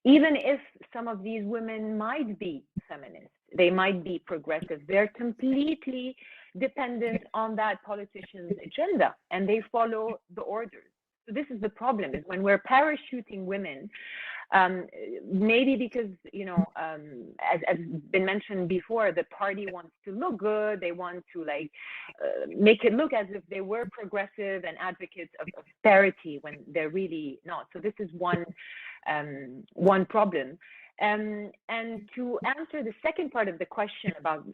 Even if some of these women might be feminist, they might be progressive, they're completely dependent on that politician's agenda, and they follow the orders. So this is the problem, is when we're parachuting women, maybe because, as been mentioned before, the party wants to look good. They want to make it look as if they were progressive and advocates of austerity when they're really not. So this is one problem. And to answer the second part of the question about,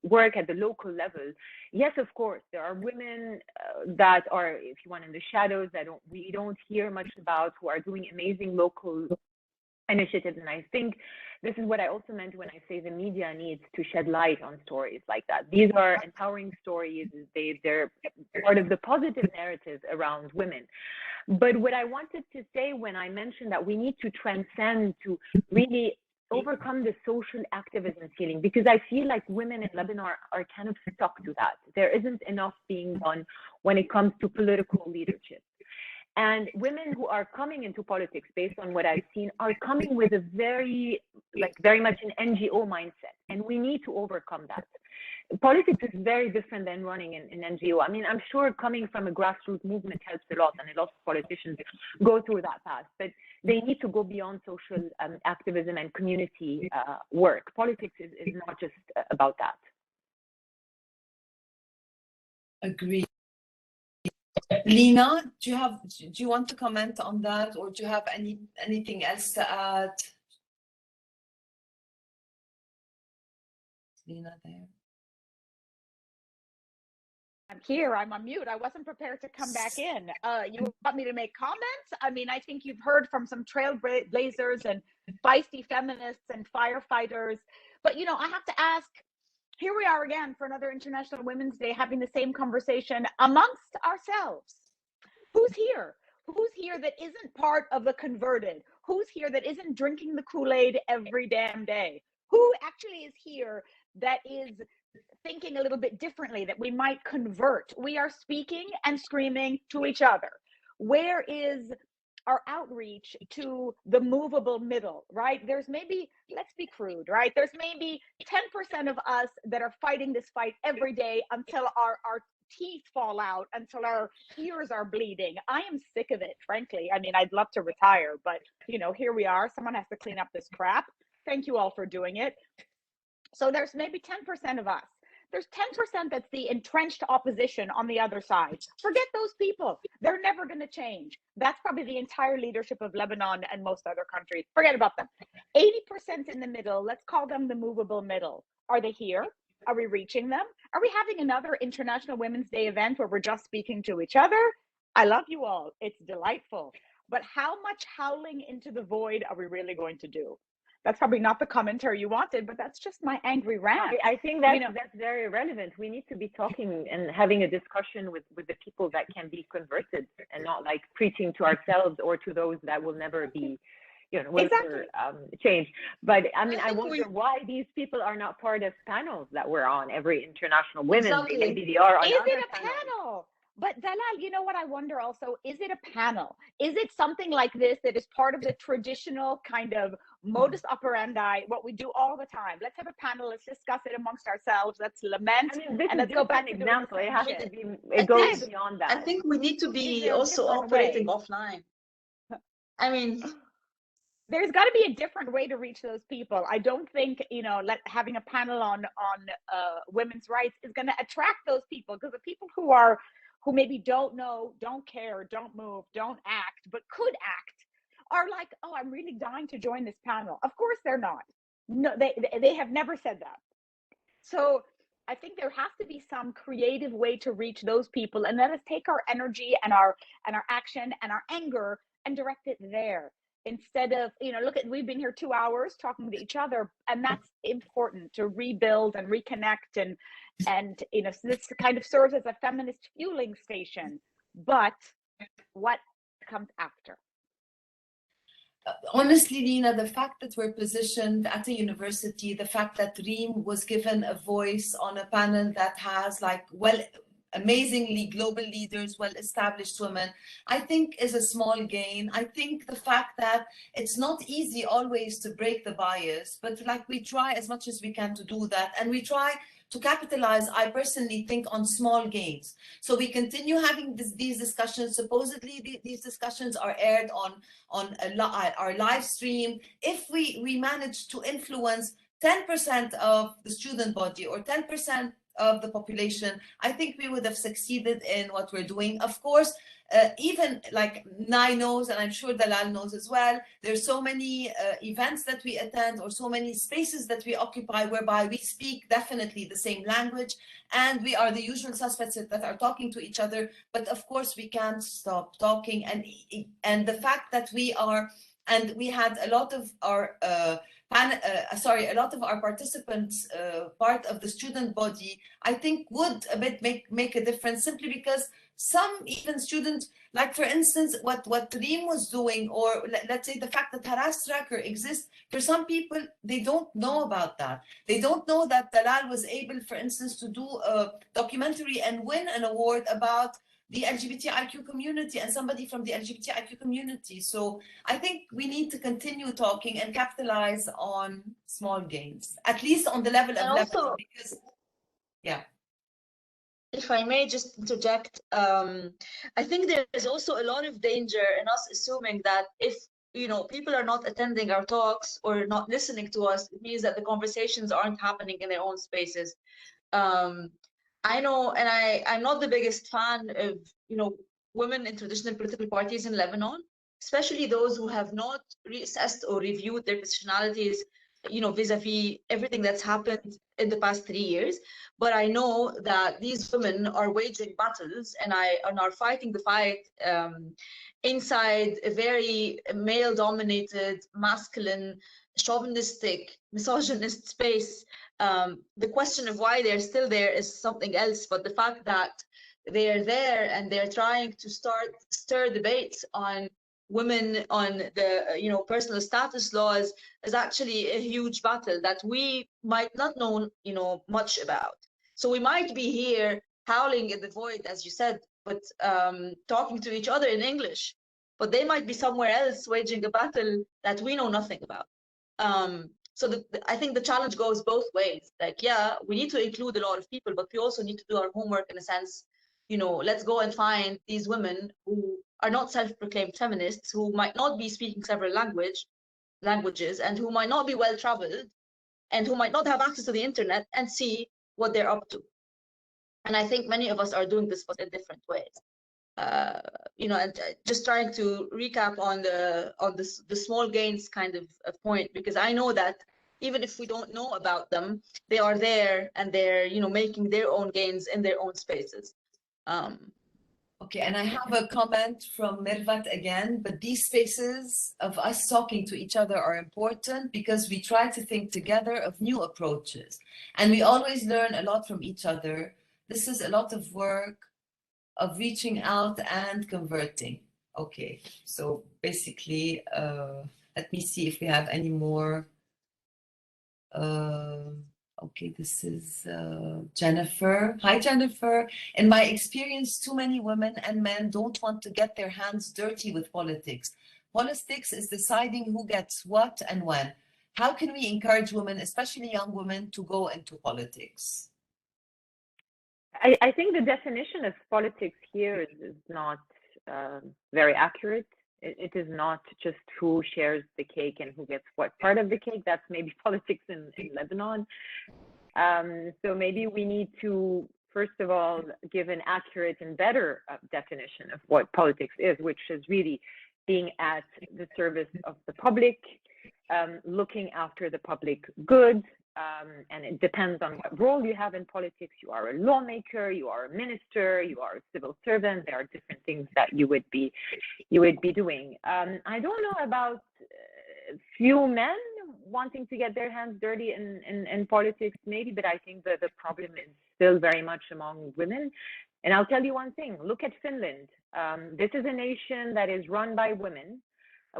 work at the local level, yes, of course, there are women that are, if you want, in the shadows that we don't hear much about, who are doing amazing local initiatives. And I think this is what I also meant when I say the media needs to shed light on stories like that. These are empowering stories. They're part of the positive narrative around women. But what I wanted to say when I mentioned that we need to transcend to really overcome the social activism feeling, because I feel like women in Lebanon are kind of stuck to that. There isn't enough being done when it comes to political leadership. And women who are coming into politics, based on what I've seen, are coming with a very much an NGO mindset. And we need to overcome that. Politics is very different than running an NGO. I mean, I'm sure coming from a grassroots movement helps a lot, and a lot of politicians go through that path, but they need to go beyond social activism and community work. Politics is not just about that. Agree. Lina, do you want to comment on that, or do you have anything else to add? Lina there. I'm here. I'm on mute. I wasn't prepared to come back in. You want me to make comments? I mean, I think you've heard from some trailblazers and feisty feminists and firefighters. But, I have to ask, here we are again for another International Women's Day, having the same conversation amongst ourselves. Who's here? Who's here that isn't part of the converted? Who's here that isn't drinking the Kool-Aid every damn day? Who actually is here that is thinking a little bit differently, that we might convert? We are speaking and screaming to each other. Where is our outreach to the movable middle, right? There's maybe, let's be crude, right? There's maybe 10% of us that are fighting this fight every day until our teeth fall out, until our ears are bleeding. I am sick of it, frankly. I mean, I'd love to retire, but you know, here we are. Someone has to clean up this crap. Thank you all for doing it. So there's maybe 10% of us. There's 10% that's the entrenched opposition on the other side. Forget those people. They're never going to change. That's probably the entire leadership of Lebanon and most other countries. Forget about them. 80% in the middle, let's call them the movable middle. Are they here? Are we reaching them? Are we having another International Women's Day event where we're just speaking to each other? I love you all. It's delightful. But how much howling into the void are we really going to do? That's probably not the commentary you wanted, but that's just my angry rant. I think that's, that's very relevant. We need to be talking and having a discussion with the people that can be converted, and not like preaching to ourselves or to those that will never be, you know, will never change. But I mean, I wonder why these people are not part of panels that we're on every International Women's Day. Maybe they are on other panels. Panel? But Dalal, you know what I wonder also, is it a panel? Is it something like this that is part of the traditional kind of modus operandi, what we do all the time? Let's have a panel, let's discuss it amongst ourselves, let's lament, I mean, this and let's go back to an example. It has to be, it goes beyond that. I think we need to be also operating offline. I mean, there's got to be a different way to reach those people. I don't think, you know, having a panel on women's rights is going to attract those people, because the people who maybe don't know, don't care, don't move, don't act, but could act, are like, oh, I'm really dying to join this panel. Of course they're not. No, they have never said that. So I think there has to be some creative way to reach those people, and let us take our energy and our action and our anger and direct it there, instead of, you know, look at, we've been here 2 hours talking to each other, and that's important to rebuild and reconnect, and you know, so this kind of serves as a feminist fueling station. But what comes after? Honestly, Lina, the fact that we're positioned at a university, the fact that Rym was given a voice on a panel that has like, well, amazingly global leaders, well-established women, I think is a small gain. I think the fact that it's not easy always to break the bias, but like we try as much as we can to do that, and we try to capitalize, I personally think, on small gains. So we continue having these discussions. Supposedly these discussions are aired on our live stream. If we manage to influence 10% of the student body or 10% of the population, I think we would have succeeded in what we're doing. Of course, even like Nai knows, and I'm sure Dalal knows as well, there's so many events that we attend, or so many spaces that we occupy, whereby we speak definitely the same language, and we are the usual suspects that are talking to each other. But of course, we can't stop talking. And the fact that we are, and we had a lot of our a lot of our participants, part of the student body, I think would a bit make a difference, simply because some even students, like for instance, what Rym was doing, or let's say the fact that HarassTracker exists, for some people, they don't know about that. They don't know that Dalal was able, for instance, to do a documentary and win an award about the LGBTIQ community, and somebody from the LGBTIQ community. So I think we need to continue talking and capitalize on small gains, at least on the level of Lebanon, because, yeah. If I may just interject, I think there is also a lot of danger in us assuming that if, you know, people are not attending our talks or not listening to us, it means that the conversations aren't happening in their own spaces. I know, and I'm not the biggest fan of, you know, women in traditional political parties in Lebanon, especially those who have not reassessed or reviewed their positionalities, you know, vis-a-vis everything that's happened in the past 3 years. But I know that these women are waging battles and are fighting the fight inside a very male-dominated, masculine, chauvinistic, misogynist space. The question of why they're still there is something else, but the fact that they're there and they're trying to stir debates on women, on the personal status laws, is actually a huge battle that we might not know much about. So we might be here howling in the void, as you said, but talking to each other in English, but they might be somewhere else waging a battle that we know nothing about. So I think the challenge goes both ways. Like, yeah, we need to include a lot of people, but we also need to do our homework in a sense. Let's go and find these women who are not self-proclaimed feminists, who might not be speaking several languages, and who might not be well-traveled, and who might not have access to the internet, and see what they're up to. And I think many of us are doing this, but in different ways. And just trying to recap on the small gains kind of point, because I know that even if we don't know about them, they are there and they're making their own gains in their own spaces. Okay, and I have a comment from Mirvat again, but these spaces of us talking to each other are important because we try to think together of new approaches, and we always learn a lot from each other. This is a lot of work of reaching out and converting. Okay, so basically, let me see if we have any more. Okay, this is Jennifer. Hi, Jennifer. In my experience, too many women and men don't want to get their hands dirty with politics. Politics is deciding who gets what and when. How can we encourage women, especially young women, to go into politics? I think the definition of politics here is not very accurate. It is not just who shares the cake and who gets what part of the cake. That's maybe politics in Lebanon. So maybe we need to, first of all, give an accurate and better definition of what politics is, which is really being at the service of the public, looking after the public good. And it depends on what role you have in politics. You are a lawmaker, you are a minister, you are a civil servant. There are different things that you would be doing. I don't know about few men wanting to get their hands dirty in politics, maybe, but I think that the problem is still very much among women. And I'll tell you one thing, look at Finland. This is a nation that is run by women,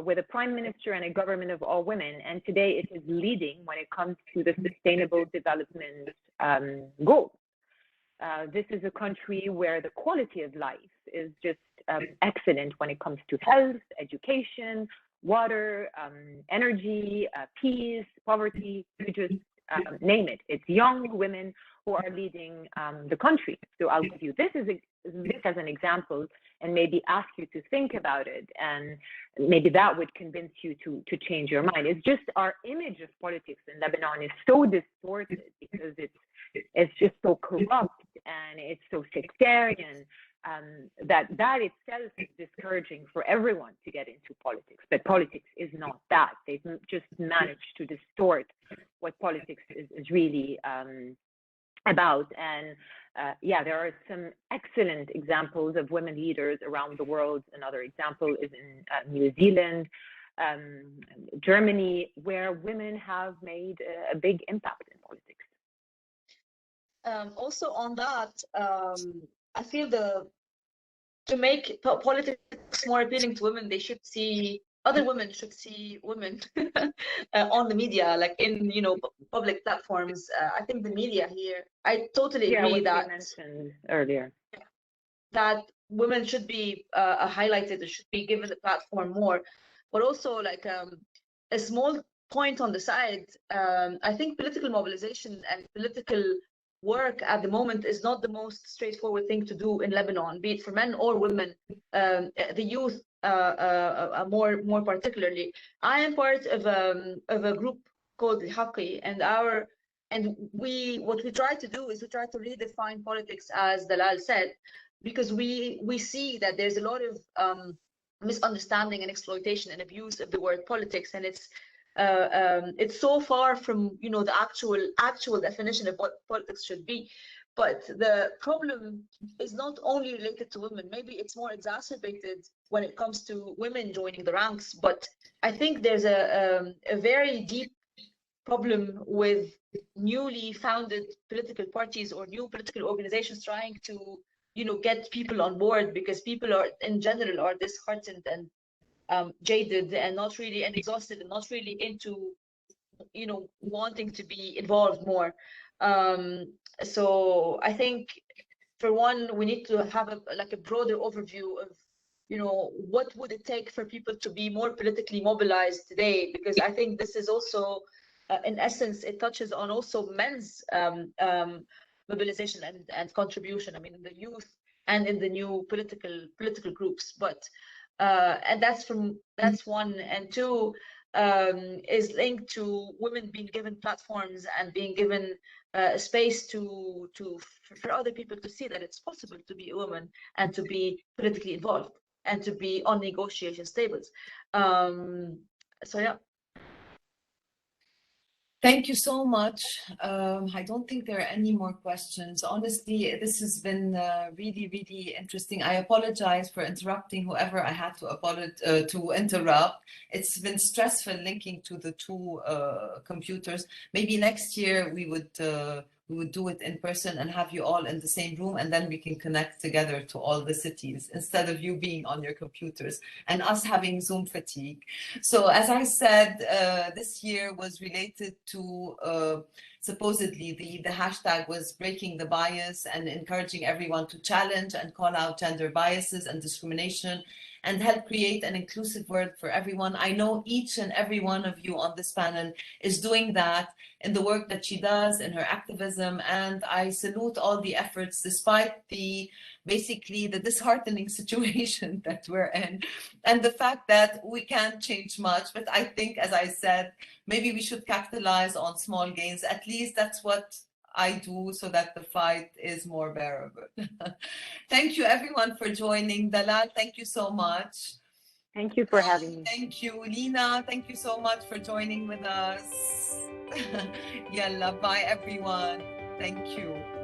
with a prime minister and a government of all women. And today it is leading when it comes to the sustainable development goals. This is a country where the quality of life is just excellent when it comes to health, education, water, energy, peace, poverty, you just name it. It's young women who are leading the country. So I'll give you this as an example, and maybe ask you to think about it, and maybe that would convince you to change your mind. It's just our image of politics in Lebanon is so distorted because it's just so corrupt and it's so sectarian, that itself is discouraging for everyone to get into politics. But politics is not that. They've just managed to distort what politics is really about. And yeah, there are some excellent examples of women leaders around the world. Another example is in New Zealand, Germany, where women have made a big impact in politics. Also on that, I feel to make politics more appealing to women, other women should see women on the media, like in public platforms. I think the media here, I totally agree that mentioned earlier, that women should be highlighted, or should be given the platform more. But also, like a small point on the side, I think political mobilization and political work at the moment is not the most straightforward thing to do in Lebanon, be it for men or women, the youth more particularly. I am part of a group called Rahi, and what we try to do is we try to redefine politics, as Dalal said, because we see that there's a lot of misunderstanding and exploitation and abuse of the word politics, and it's so far from the actual definition of what politics should be. But the problem is not only related to women. Maybe it's more exacerbated when it comes to women joining the ranks. But I think there's a very deep problem with newly founded political parties or new political organizations trying to get people on board, because people are in general are disheartened and jaded and not really, and exhausted and not really into wanting to be involved more. So I think for one, we need to have a broader overview of what would it take for people to be more politically mobilized today, because I think this is also in essence it touches on also men's mobilization and contribution. I mean, in the youth and in the new political groups. But and that's one, and two is linked to women being given platforms and being given space for other people to see that it's possible to be a woman and to be politically involved and to be on negotiation tables. So yeah. Thank you so much. I don't think there are any more questions. Honestly, this has been really, really interesting. I apologize for interrupting whoever I had to interrupt. It's been stressful linking to the two computers. Maybe next year we would do it in person and have you all in the same room, and then we can connect together to all the cities instead of you being on your computers and us having Zoom fatigue. So as I said, this year was related to supposedly the hashtag was breaking the bias and encouraging everyone to challenge and call out gender biases and discrimination and help create an inclusive world for everyone. I know each and every one of you on this panel is doing that in the work that she does, in her activism, and I salute all the efforts despite basically the disheartening situation that we're in and the fact that we can't change much. But I think, as I said, maybe we should capitalize on small gains. At least that's what I do, so that the fight is more bearable. Thank you everyone for joining. Dalal, thank you so much. Thank you for having me. Thank you, Lina. Thank you so much for joining with us. Yalla, bye everyone. Thank you.